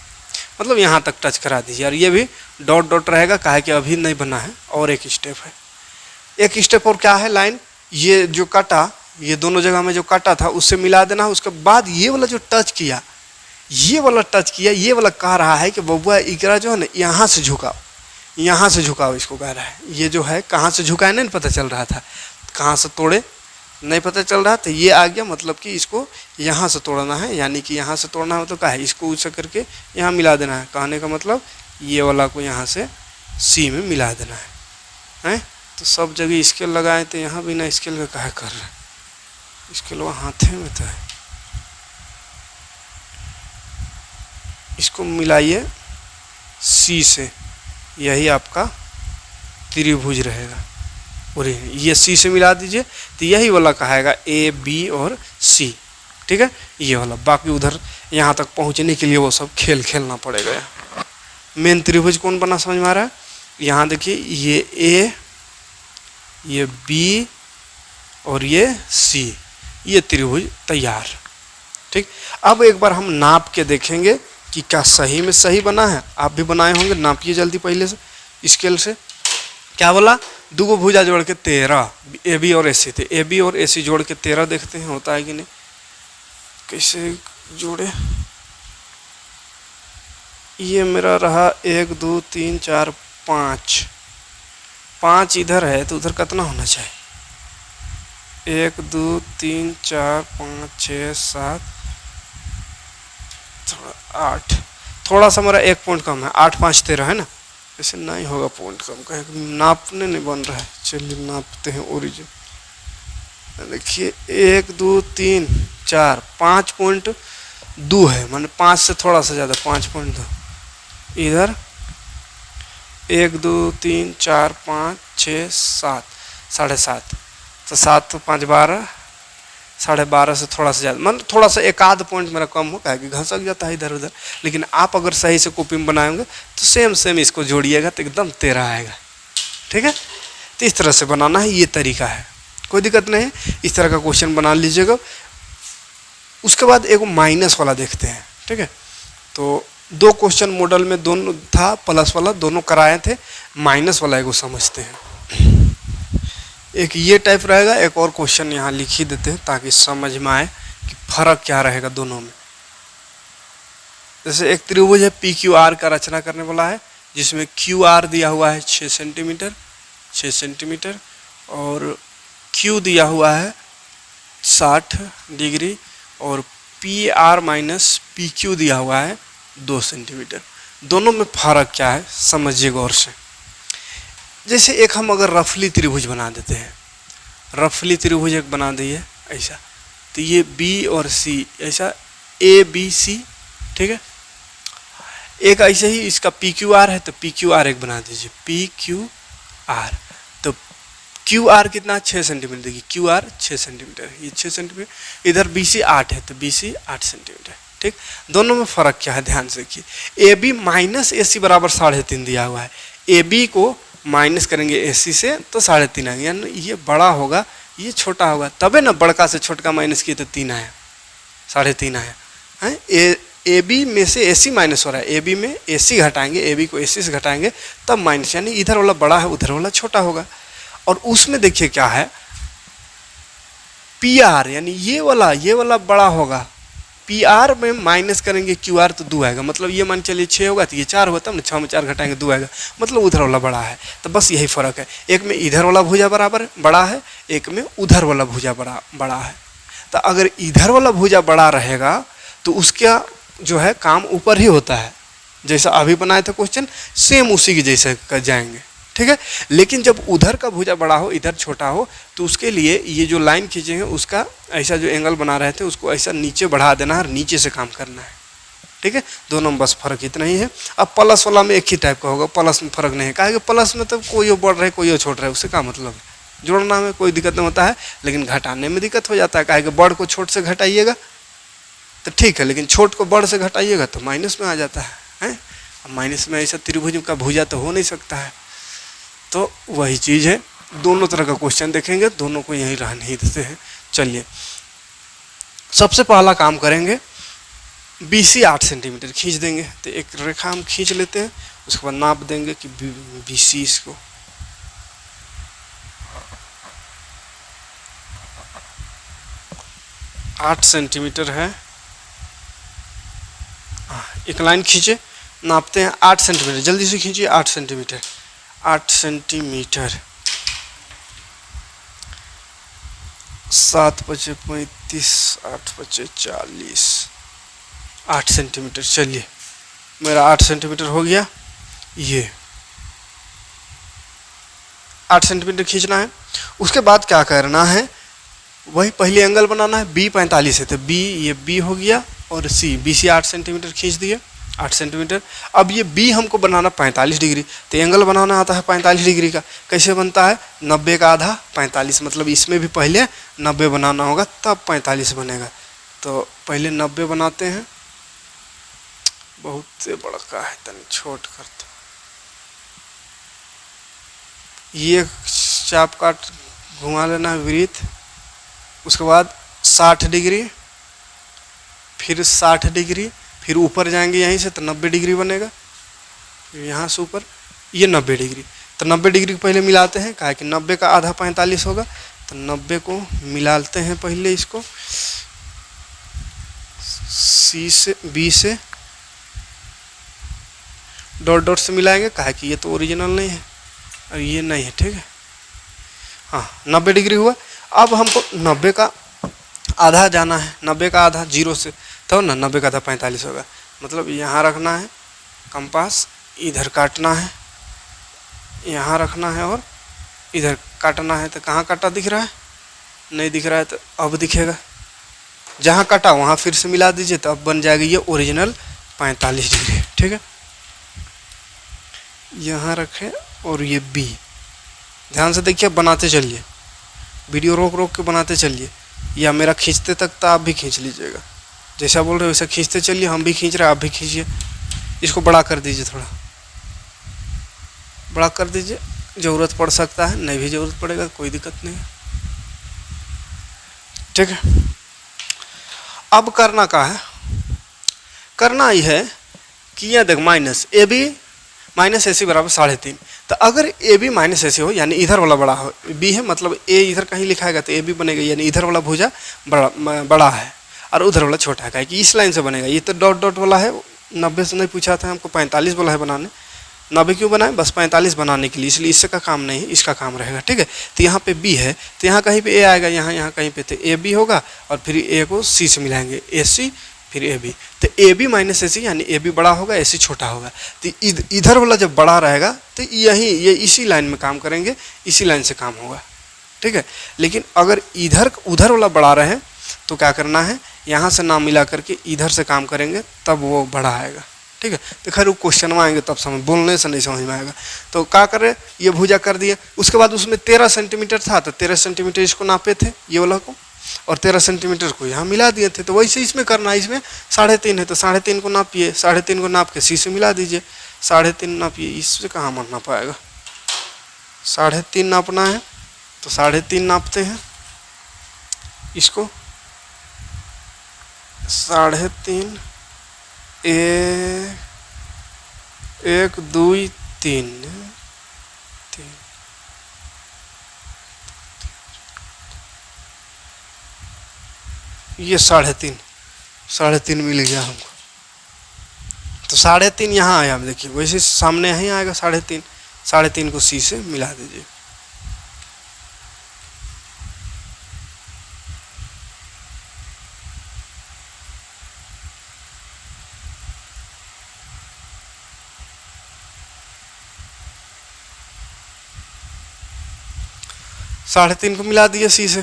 मतलब यहाँ तक टच करा दीजिए। और ये भी डॉट डॉट रहेगा, काहे कि अभी नहीं बना है, और एक स्टेप है। एक स्टेप और क्या है, लाइन ये जो काटा, ये दोनों जगह में जो काटा था उससे मिला देना है। उसके बाद ये वाला जो टच किया, ये वाला टच किया, ये वाला कह रहा है कि बबुआ इकरा जो है ना यहाँ से झुकाओ, यहाँ से झुकाओ, इसको कह रहा है। ये जो है कहाँ से झुकाए नहीं पता चल रहा था, कहाँ से तोड़े नहीं पता चल रहा, तो ये आ गया मतलब कि इसको यहाँ से तोड़ना है, यानी कि यहाँ से तोड़ना है मतलब क्या है, इसको ऊँचा करके यहाँ मिला देना है। कहने का मतलब ये वाला को यहाँ से सी में मिला देना है। तो सब जगह स्केल लगाए तो यहाँ बिना स्केल का काहे कर रहे हैं, स्केल वहाँ हाथे में तो है। इसको मिलाइए सी से, यही आपका त्रिभुज रहेगा। और ये सी से मिला दीजिए तो यही वाला कहेगा ए बी और सी, ठीक है, ये वाला। बाकी उधर यहाँ तक पहुँचने के लिए वो सब खेल खेलना पड़ेगा। मेन त्रिभुज कौन बना समझ में आ रहा है, यहाँ देखिए ये ए, ये बी और ये सी, ये त्रिभुज तैयार, ठीक। अब एक बार हम नाप के देखेंगे कि क्या सही में सही बना है। आप भी बनाए होंगे, नापिए जल्दी पहले से स्केल से। क्या बोला, दो भुजा जोड़ के 13, ए बी और ए सी थे, ए बी और ए सी जोड़ के 13 देखते हैं होता है कि नहीं, कैसे जोड़े। ये मेरा रहा 1 2 3 4 5, 5 इधर है तो उधर कितना होना चाहिए, 1 2 3 4 5 6 7 8, थोड़ा सा मेरा 1 पॉइंट कम है, 8 5 13 है ना, ऐसे नहीं होगा पॉइंट कम, कहीं नापने नहीं बन रहा है। चलिए नापते हैं ओरिजिन। देखिए 1 2 3 4 5.2 है, माने 5 से थोड़ा सा ज़्यादा 5.2। इधर 1 2 3 4 5 6 7, 7.5, तो 7 तो 5 12, 12.5 से थोड़ा सा ज़्यादा, मतलब थोड़ा सा एक आध पॉइंट मेरा कम हो, क्या कि घसक जाता है इधर उधर। लेकिन आप अगर सही से कॉपी में बनाएंगे तो सेम इसको जोड़िएगा तो एकदम 13 आएगा, ठीक है। तो इस तरह से बनाना है, ये तरीका है, कोई दिक्कत नहीं है। इस तरह का क्वेश्चन बना लीजिएगा। उसके बाद एक माइनस वाला देखते हैं, ठीक है। तो 2 क्वेश्चन मॉडल में दोनों था, प्लस वाला दोनों कराए थे, माइनस वाला एगो समझते हैं। एक ये टाइप रहेगा, एक और क्वेश्चन यहाँ लिख ही देते हैं ताकि समझ में आए कि फर्क क्या रहेगा दोनों में। जैसे एक त्रिभुज है पी क्यू आर का रचना करने वाला है, जिसमें क्यू आर दिया हुआ है 6 सेंटीमीटर और क्यू दिया हुआ है 60 डिग्री और P R minus P Q दिया हुआ है 2 सेंटीमीटर। दोनों में फर्क क्या है समझिए गौर से। जैसे एक हम अगर रफली त्रिभुज बना देते हैं, रफली त्रिभुज एक बना दिए ऐसा, तो ये बी और सी ऐसा ए बी सी, ठीक है। एक ऐसे ही इसका पी क्यू आर है तो पी क्यू आर एक बना दीजिए, पी क्यू आर। तो क्यू आर कितना 6 सेंटीमीटर, देखिए क्यू आर 6 सेंटीमीटर, ये 6 सेंटीमीटर। इधर बी सी 8 है तो बी सी 8 सेंटीमीटर, ठीक। दोनों में फ़र्क क्या है ध्यान से देखिए। ए बी माइनस ए सी बराबर 3.5 दिया हुआ है, ए बी को माइनस करेंगे ए सी से तो 3.5 आएंगे, यानी ये बड़ा होगा ये छोटा होगा, तबे ना बड़का से छोटका माइनस किए तो 3 आया, 3.5 आया है। ए बी में से ए सी माइनस हो रहा है, ए बी में ए सी घटाएंगे, ए बी को ए सी से घटाएंगे तब माइनस, यानी इधर वाला बड़ा है उधर वाला छोटा होगा। और उसमें देखिए क्या है पी आर, यानी ये वाला बड़ा होगा, पी आर में माइनस करेंगे क्यू आर तो 2 आएगा, मतलब ये मान चलिए 6 होगा तो ये 4 होगा, तब ना 6 में 4 घटाएंगे 2 आएगा, मतलब उधर वाला बड़ा है। तो बस यही फ़र्क है, एक में इधर वाला भुजा बराबर बड़ा है, एक में उधर वाला भुजा बड़ा है। तो अगर इधर वाला भुजा बड़ा रहेगा तो उसका जो है काम ऊपर ही होता है, जैसा अभी बनाए थे क्वेश्चन सेम उसी के जैसे कर जाएंगे, ठीक है। लेकिन जब उधर का भुजा बड़ा हो इधर छोटा हो तो उसके लिए ये जो लाइन खींचे हैं उसका ऐसा जो एंगल बना रहे थे उसको ऐसा नीचे बढ़ा देना है और नीचे से काम करना है, ठीक है। दोनों में बस फर्क इतना ही है। अब प्लस वाला में एक ही टाइप का होगा, प्लस में फर्क नहीं है, कहा कि प्लस में तो कोई बढ़ रहा है कोई छोड़ रहा है, उससे क्या मतलब है। जोड़ना में कोई दिक्कत नहीं होता है, लेकिन घटाने में दिक्कत हो जाता है, कहा कि बड़ को छोट से घटाइएगा तो ठीक है, लेकिन छोट को बड़ से घटाइएगा तो माइनस में आ जाता है। माइनस में ऐसा त्रिभुज का भुजा तो हो नहीं सकता है। तो वही चीज़ है, दोनों तरह का क्वेश्चन देखेंगे, दोनों को यहीं रहने ही देते हैं। चलिए सबसे पहला काम करेंगे, बी सी 8 सेंटीमीटर खींच देंगे। तो एक रेखा हम खींच लेते हैं, उसके बाद नाप देंगे कि बी सी इसको 8 सेंटीमीटर है। एक लाइन खींचे, नापते हैं 8 सेंटीमीटर, जल्दी से खींचिए। 8 सेंटीमीटर, 8 सेंटीमीटर, 7 पचे 35, 8 पचे 40, 8 सेंटीमीटर। चलिए मेरा 8 सेंटीमीटर हो गया। ये 8 सेंटीमीटर खींचना है। उसके बाद क्या करना है, वही पहले एंगल बनाना है। बी 45 है तो बी, ये बी हो गया, और सी, बी सी 8 सेंटीमीटर खींच दिए, 8 सेंटीमीटर। अब ये बी हमको बनाना 45 डिग्री, तो एंगल बनाना आता है 45 डिग्री का। कैसे बनता है, 90 का आधा 45, मतलब इसमें भी पहले 90 बनाना होगा तब 45 बनेगा। तो पहले 90 बनाते हैं, बहुत से बड़ा का है, तनी छोट करते। ये चाप काट घुमा लेना है वृत्त। उसके बाद 60 डिग्री, फिर 60 डिग्री, फिर ऊपर जाएंगे यहीं से तो 90 डिग्री बनेगा। यहाँ से ऊपर ये 90 डिग्री, तो 90 डिग्री को पहले मिलाते हैं, कहा कि 90 का आधा 45 होगा, तो 90 को मिलाते हैं पहले। इसको सी से, बी से डॉट डॉट से मिलाएंगे, कहा कि ये तो ओरिजिनल नहीं है और ये नहीं है, ठीक है। हाँ 90 डिग्री हुआ। अब हमको 90 का आधा जाना है, 90 का आधा 0 से, तो ना 90 का आधा 45 होगा, मतलब यहाँ रखना है कंपास, इधर काटना है, यहाँ रखना है और इधर काटना है। तो कहाँ काटा दिख रहा है, नहीं दिख रहा है तो अब दिखेगा। जहाँ काटा वहाँ फिर से मिला दीजिए, तो अब बन जाएगी ये ओरिजिनल 45 डिग्री, ठीक है। यहाँ रखें और ये बी, ध्यान से देखिए, बनाते चलिए, वीडियो रोक रोक के बनाते चलिए, या मेरा खींचते तक तो आप भी खींच लीजिएगा। जैसा बोल रहे हो वैसा खींचते चलिए, हम भी खींच रहे हैं, आप भी खींचिए। इसको बड़ा कर दीजिए, थोड़ा बड़ा कर दीजिए, ज़रूरत पड़ सकता है, नहीं भी ज़रूरत पड़ेगा, कोई दिक्कत नहीं है, ठीक है। अब करना क्या है, करना ही है कि यह देख माइनस ए बी माइनस ए सी बराबर 3.5। तो अगर ए बी माइनस ए सी हो, यानी इधर वाला बड़ा हो, बी है मतलब ए इधर कहीं लिखाएगा तो ए बी बनेगा, यानी इधर वाला भुजा बड़ा है और उधर वाला छोटा है, कि इस लाइन से बनेगा। ये तो डॉट डॉट वाला है, 90 से नहीं पूछा था हमको, 45 वाला है बनाने। 90 क्यों बनाए, बस 45 बनाने के लिए, इसलिए इससे का काम नहीं है, इसका काम रहेगा, ठीक है। तो यहाँ पे बी है, तो यहाँ कहीं पे ए आएगा, यहाँ कहीं पे, तो ए बी होगा, और फिर ए को सी से मिलाएंगे, ए सी फिर ए बी, तो ए बी माइनस ए सी, यानी ए बी बड़ा होगा, ए सी छोटा होगा। तो इधर वाला जब बड़ा रहेगा तो यही ये इसी लाइन में काम करेंगे, इसी लाइन से काम होगा, ठीक है। लेकिन अगर इधर उधर वाला बड़ा रहे तो क्या करना है, यहाँ से नाम मिला करके इधर से काम करेंगे, तब वो बड़ा आएगा, ठीक है। तो खैर वो क्वेश्चन में आएंगे तब समझ, बोलने से नहीं समझ में आएगा। तो क्या करे, ये भुजा कर दिए। उसके बाद उसमें 13 सेंटीमीटर था, तो 13 सेंटीमीटर इसको नापे थे, ये वाला को, और 13 सेंटीमीटर को यहाँ मिला दिए थे। तो वैसे इसमें करना है, इसमें 3.5 है तो 3.5 को नापिए, 3.5 को नाप के सी से मिला दीजिए। 3.5 नापिए, इससे कहाँ मानना पाएगा, 3.5 नापना है तो 3.5 नापते हैं इसको। 3.5 1 2 3 ये 3.5 मिल गया हमको। तो 3.5 यहाँ आया, देखिए वैसे सामने यहीं आएगा 3.5, 3.5 को सी से मिला दीजिए। साढ़े 3 को मिला दिए सी से,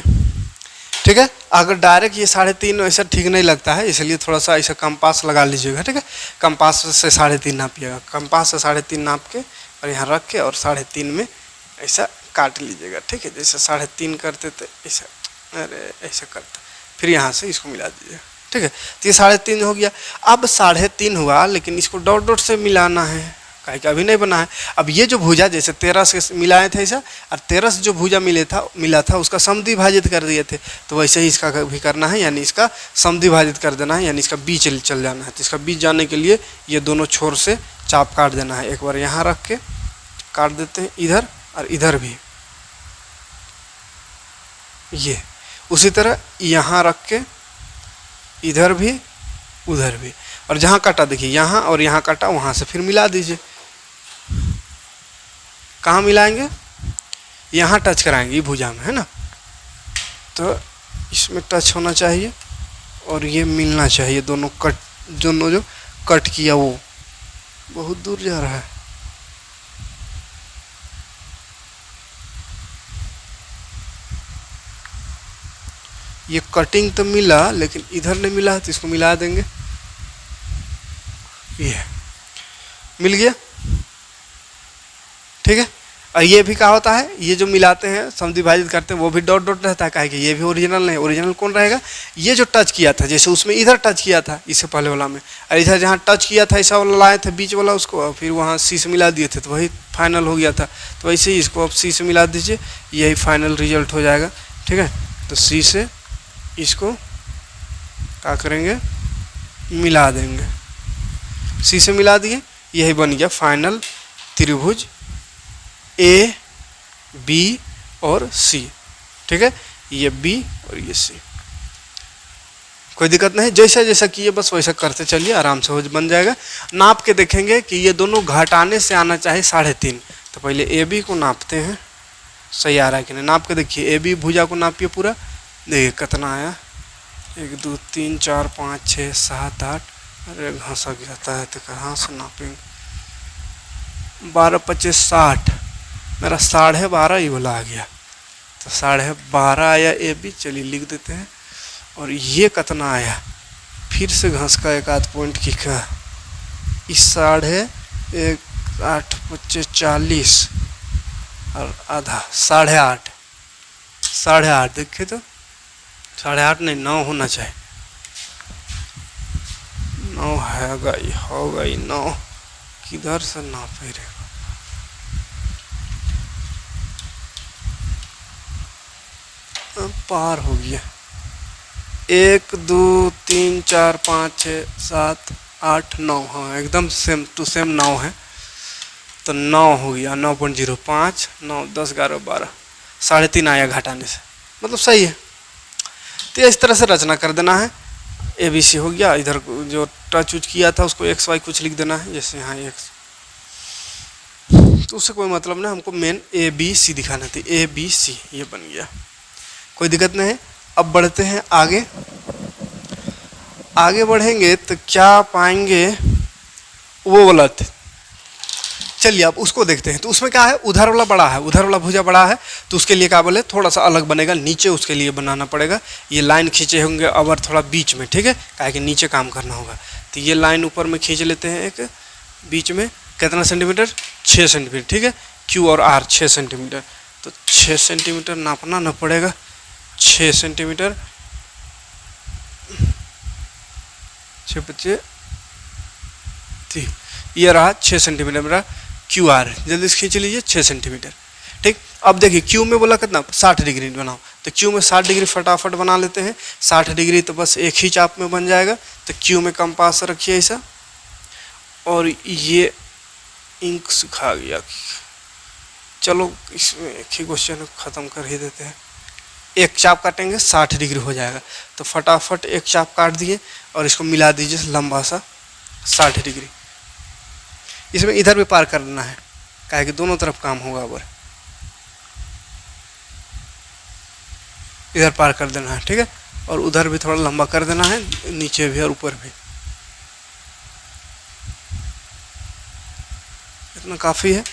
ठीक है। अगर डायरेक्ट ये 3.5 ऐसा ठीक नहीं लगता है, इसलिए थोड़ा सा ऐसा कंपास लगा लीजिएगा, ठीक है। कंपास से 3.5 नापिएगा, कंपास से 3.5 नाप के और यहाँ रख के और 3.5 में ऐसा काट लीजिएगा, ठीक है। जैसे 3.5 करते थे ऐसा, अरे ऐसा करते, फिर यहाँ से इसको मिला दीजिए, ठीक है। तो ये 3.5 हो गया। अब 3.5 हुआ, लेकिन इसको डॉट डॉट से मिलाना है, काहे कि अभी नहीं बना है। अब ये जो भुजा जैसे 13 से मिलाए थे ऐसा, और 13 से जो भुजा मिला था उसका समद्विभाजित कर दिए थे, तो वैसे ही इसका भी करना है, यानी इसका समद्विभाजित कर देना है, यानी इसका बीच चल जाना है। तो इसका बीच जाने के लिए ये दोनों छोर से चाप काट देना है। एक बार यहाँ रख के काट देते हैं, इधर और इधर भी, ये उसी तरह यहाँ रख के इधर भी उधर भी, और जहाँ काटा देखिए यहाँ और यहाँ काटा, वहाँ से फिर मिला दीजिए। कहाँ मिलाएंगे? यहाँ टच कराएंगे, ये भुजा में है ना, तो इसमें टच होना चाहिए और ये मिलना चाहिए। दोनों कट, दोनों जो कट किया वो बहुत दूर जा रहा है। ये कटिंग तो मिला लेकिन इधर नहीं मिला, तो इसको मिला देंगे। ये मिल गया, ठीक है। और ये भी क्या होता है, ये जो मिलाते हैं समद्विभाजित करते हैं वो भी डॉट डॉट रहता है, काहे कि ये भी ओरिजिनल नहीं। ओरिजिनल कौन रहेगा? ये जो टच किया था, जैसे उसमें इधर टच किया था इससे पहले वाला में, और इधर जहाँ टच किया था ऐसा वाला लाए थे बीच वाला, उसको और फिर वहाँ सी से मिला दिए थे, तो वही फाइनल हो गया था। तो वैसे ही इसको अब सी से मिला दीजिए, यही फाइनल रिजल्ट हो जाएगा, ठीक है। तो सी से इसको क्या करेंगे, मिला देंगे। सी से मिला दिए, यही बन गया फाइनल त्रिभुज ए बी और सी, ठीक है। ये बी और ये सी, कोई दिक्कत नहीं, जैसा जैसा किए बस वैसा करते चलिए, आराम से हो बन जाएगा। नाप के देखेंगे कि ये दोनों घटाने से आना चाहिए 3.5। तो पहले ए बी को नापते हैं, सही आ रहा है कि नहीं। नाप के देखिए, ए बी भुजा को नापिए पूरा, देखिए कितना आया, 1 2 3 4 5 6 7 8। अरे घासा गिरता है तो कहाँ से नापेंगे? 12 25 60, मेरा 12.5 ही वाला आ गया, तो 12.5 आया ए बी। चलिए लिख देते हैं। और ये कितना आया, फिर से घास का एक आध पॉइंट की का, इस 8 25 40 और आधा 8.5, 8.5 देखिए तो 8.5 नहीं 9 होना चाहिए। 9 है गई, हो गई 9, किधर से नापे रे, पार हो गया। 1 2 3 4 5 6 7 8 9, हाँ एकदम सेम टू सेम 9 है, तो 9 हो गया। 9.05 9 10 11 12, 3.5 आया घटाने से, मतलब सही है। तो इस तरह से रचना कर देना है। ए बी सी हो गया, इधर जो टच उच किया था उसको एक्स वाई कुछ लिख देना है, जैसे यहाँ एक्स, तो उससे कोई मतलब नहीं, हमको मेन ए बी सी दिखाना थी। ए बी सी ये बन गया, कोई दिक्कत नहीं है। अब बढ़ते हैं आगे। आगे बढ़ेंगे तो क्या पाएंगे, वो वाला चलिए अब उसको देखते हैं। तो उसमें क्या है, उधर वाला बड़ा है, उधर वाला भुजा बड़ा है, तो उसके लिए क्या बोले, थोड़ा सा अलग बनेगा, नीचे उसके लिए बनाना पड़ेगा। ये लाइन खींचे होंगे और थोड़ा बीच में, ठीक है, काहे कि नीचे काम करना होगा। तो ये लाइन ऊपर में खींच लेते हैं, एक बीच में कितना सेंटीमीटर, 6 सेंटीमीटर, ठीक है। क्यू और आर 6 सेंटीमीटर, तो 6 सेंटीमीटर नापना न पड़ेगा, 6 सेंटीमीटर, 6 25 30, ये रहा 6 सेंटीमीटर मेरा क्यू आर, जल्दी से खींच लीजिए 6 सेंटीमीटर, ठीक। अब देखिए क्यू में बोला कितना, 60 डिग्री बनाओ, तो क्यू में 60 डिग्री फटाफट बना लेते हैं। 60 डिग्री तो बस एक ही चाप में बन जाएगा। तो क्यू में कंपास रखिए ऐसा, और ये इंक सुखा गया, चलो इसमें एक ही क्वेश्चन ख़त्म कर ही देते हैं। एक चाप काटेंगे 60 डिग्री हो जाएगा, तो फटाफट एक चाप काट दिए और इसको मिला दीजिए लंबा सा 60 डिग्री। इसमें इधर भी पार करना है, काहे कि दोनों तरफ काम होगा, अब इधर पार कर देना है, ठीक है। और उधर भी थोड़ा लंबा कर देना है, नीचे भी और ऊपर भी, इतना काफ़ी है।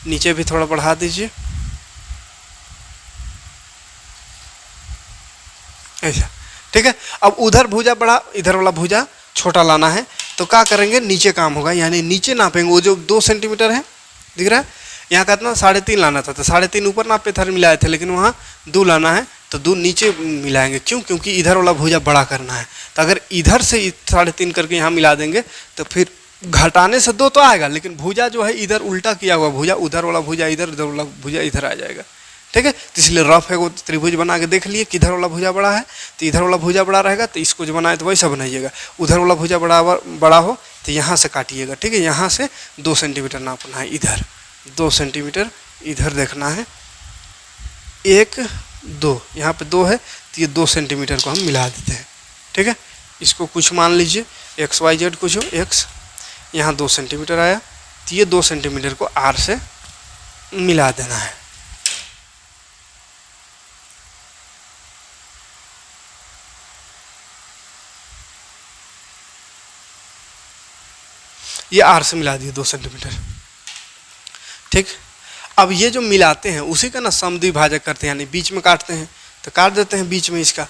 नीचे भी थोड़ा बढ़ा दीजिए ऐसा, ठीक है। अब उधर भुजा बड़ा, इधर वाला भुजा छोटा लाना है, तो क्या करेंगे, नीचे काम होगा, यानी नीचे नापेंगे। वो जो 2 सेंटीमीटर है दिख रहा है, यहाँ का इतना 3.5 लाना था, तो 3.5 ऊपर नापे थे मिलाए थे, लेकिन वहाँ 2 लाना है, तो 2 नीचे मिलाएंगे। क्यों? क्योंकि इधर वाला भुजा बड़ा करना है। तो अगर इधर से 3.5 करके यहाँ मिला देंगे तो फिर घटाने से 2 तो आएगा, लेकिन भुजा जो है इधर उल्टा किया हुआ भुजा, उधर वाला भुजा इधर, उधर वाला भुजा इधर आ जाएगा, ठीक है। तो इसलिए रफ है वो त्रिभुज बना के देख लिए, किधर वाला भुजा बड़ा है, तो इधर वाला भुजा बड़ा रहेगा, तो इसको जो बनाए तो वैसा बनाइएगा। उधर वाला भुजा बड़ा हो तो यहाँ से काटिएगा, ठीक है। यहाँ से 2 सेंटीमीटर नापना है, इधर 2 सेंटीमीटर, इधर देखना है 1 2, यहाँ पे 2 है, तो ये 2 सेंटीमीटर को हम मिला देते हैं, ठीक है। इसको कुछ मान लीजिए, एक्स वाई जेड कुछ हो, एक्स यहाँ 2 सेंटीमीटर आया, तो ये 2 सेंटीमीटर को आर से मिला देना है। ये आर से मिला दिए 2 सेंटीमीटर, ठीक। अब ये जो मिलाते हैं उसी का ना समद्विभाजक करते हैं, यानी बीच में काटते हैं, तो काट देते हैं बीच में इसका,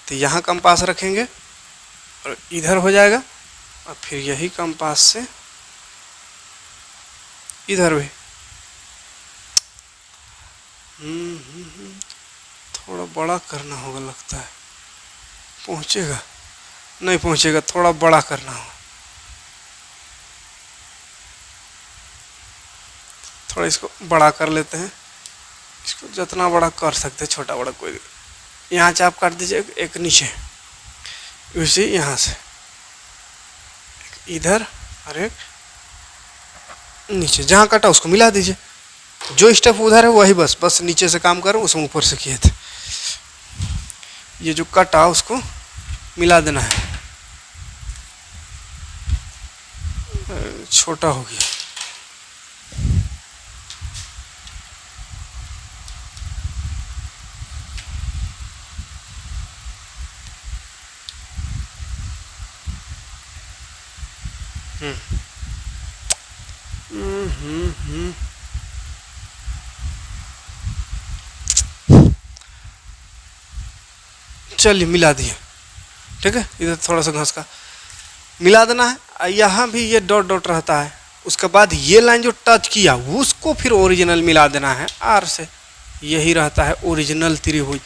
तो यहाँ कंपास रखेंगे और इधर हो जाएगा, और फिर यही कंपास से इधर भी। थोड़ा बड़ा करना होगा लगता है, पहुँचेगा नहीं पहुँचेगा, थोड़ा बड़ा करना होगा, थोड़ा इसको बड़ा कर लेते हैं, इसको जितना बड़ा कर सकते हैं, छोटा बड़ा कोई। यहाँ चाप काट दीजिए एक नीचे, उसी यहाँ से एक इधर और एक नीचे, जहाँ काटा उसको मिला दीजिए। जो स्टेप उधर है वही बस नीचे से काम करो, उसमें ऊपर से किए थे। ये जो कटा उसको मिला देना है, छोटा हो गया। चलिए मिला दिए, ठीक है। इधर थोड़ा सा घास का मिला देना है। यहाँ भी ये डॉट डॉट रहता है, उसके बाद ये लाइन जो टच किया उसको फिर ओरिजिनल मिला देना है आर से। यही रहता है ओरिजिनल त्रिभुज,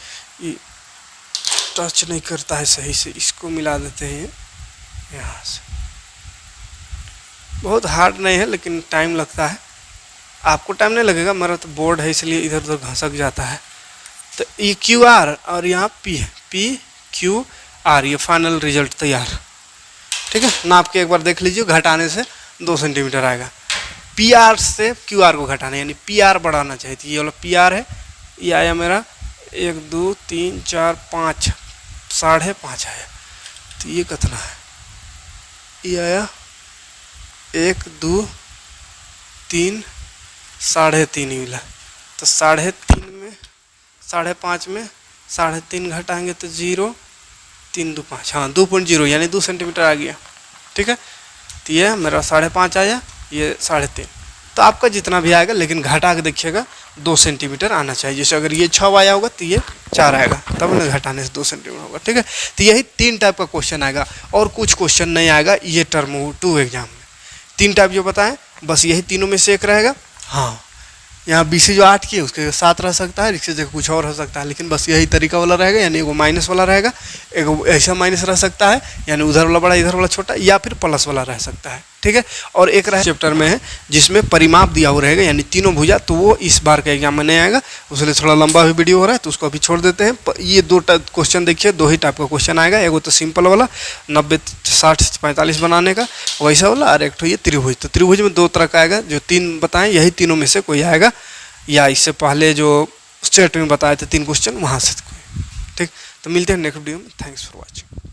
टच नहीं करता है सही से, इसको मिला देते हैं यहाँ से। बहुत हार्ड नहीं है लेकिन टाइम लगता है, आपको टाइम नहीं लगेगा, मेरा तो बोर्ड है इसलिए इधर उधर घसक जाता है। तो ये क्यू आर और यहाँ पी है, पी क्यू आर, ये फाइनल रिजल्ट तैयार, ठीक है। नाप के एक बार देख लीजिए, घटाने से 2 सेंटीमीटर आएगा। पी आर से क्यू आर को घटाना, यानी पी आर बढ़ाना चाहिए। तो ये वाला पी आर है, ये आया मेरा 1 2 3 4 5, 5.5 आया। तो ये कितना है, ये आया 1 2 3 3.5 ही मिला। तो 3.5 में 5.5 में 3.5 घटाएंगे तो 0 3 2 5, हाँ 2.0 यानी 2 सेंटीमीटर आ गया, ठीक है। तो ये मेरा 5.5 आया, ये 3.5। तो आपका जितना भी आएगा, लेकिन घटा के देखिएगा 2 सेंटीमीटर आना चाहिए। जैसे अगर ये 6 आया होगा तो ये 4 आएगा, तब ना घटाने से 2 सेंटीमीटर होगा, ठीक है। तो यही 3 टाइप का क्वेश्चन आएगा, और कुछ क्वेश्चन नहीं आएगा ये टर्म 2 एग्जाम में। 3 टाइप जो बताएं, बस यही तीनों में से एक रहेगा। हाँ, यहाँ बी सी जो 8 की है उसके 7 रह सकता है, इससे जगह कुछ और हो सकता है, लेकिन बस यही तरीका वाला रहेगा। यानी एगो माइनस वाला रहेगा, एगो ऐसा माइनस रह सकता है, यानी उधर वाला बड़ा इधर वाला छोटा, या फिर प्लस वाला रह सकता है, ठीक है। और एक रह चैप्टर में है जिसमें परिमाप दिया हुआ रहेगा, यानी तीनों भुजा, तो वो इस बार का एग्जाम में नहीं आएगा, उसलिए थोड़ा लंबा भी वीडियो हो रहा है, तो उसको अभी छोड़ देते हैं। ये 2 क्वेश्चन देखिए, 2 ही टाइप का क्वेश्चन आएगा। एगो तो सिंपल वाला 90 60 45 बनाने का वैसा वाला, और एक तो ये त्रिभुज। तो त्रिभुज में 2 तरह का आएगा, जो 3 बताएं यही तीनों में से कोई आएगा, या इससे पहले जो स्टेट में बताए थे 3 क्वेश्चन वहाँ से कोई, ठीक। तो मिलते हैं नेक्स्ट वीडियो में। Thanks for watching.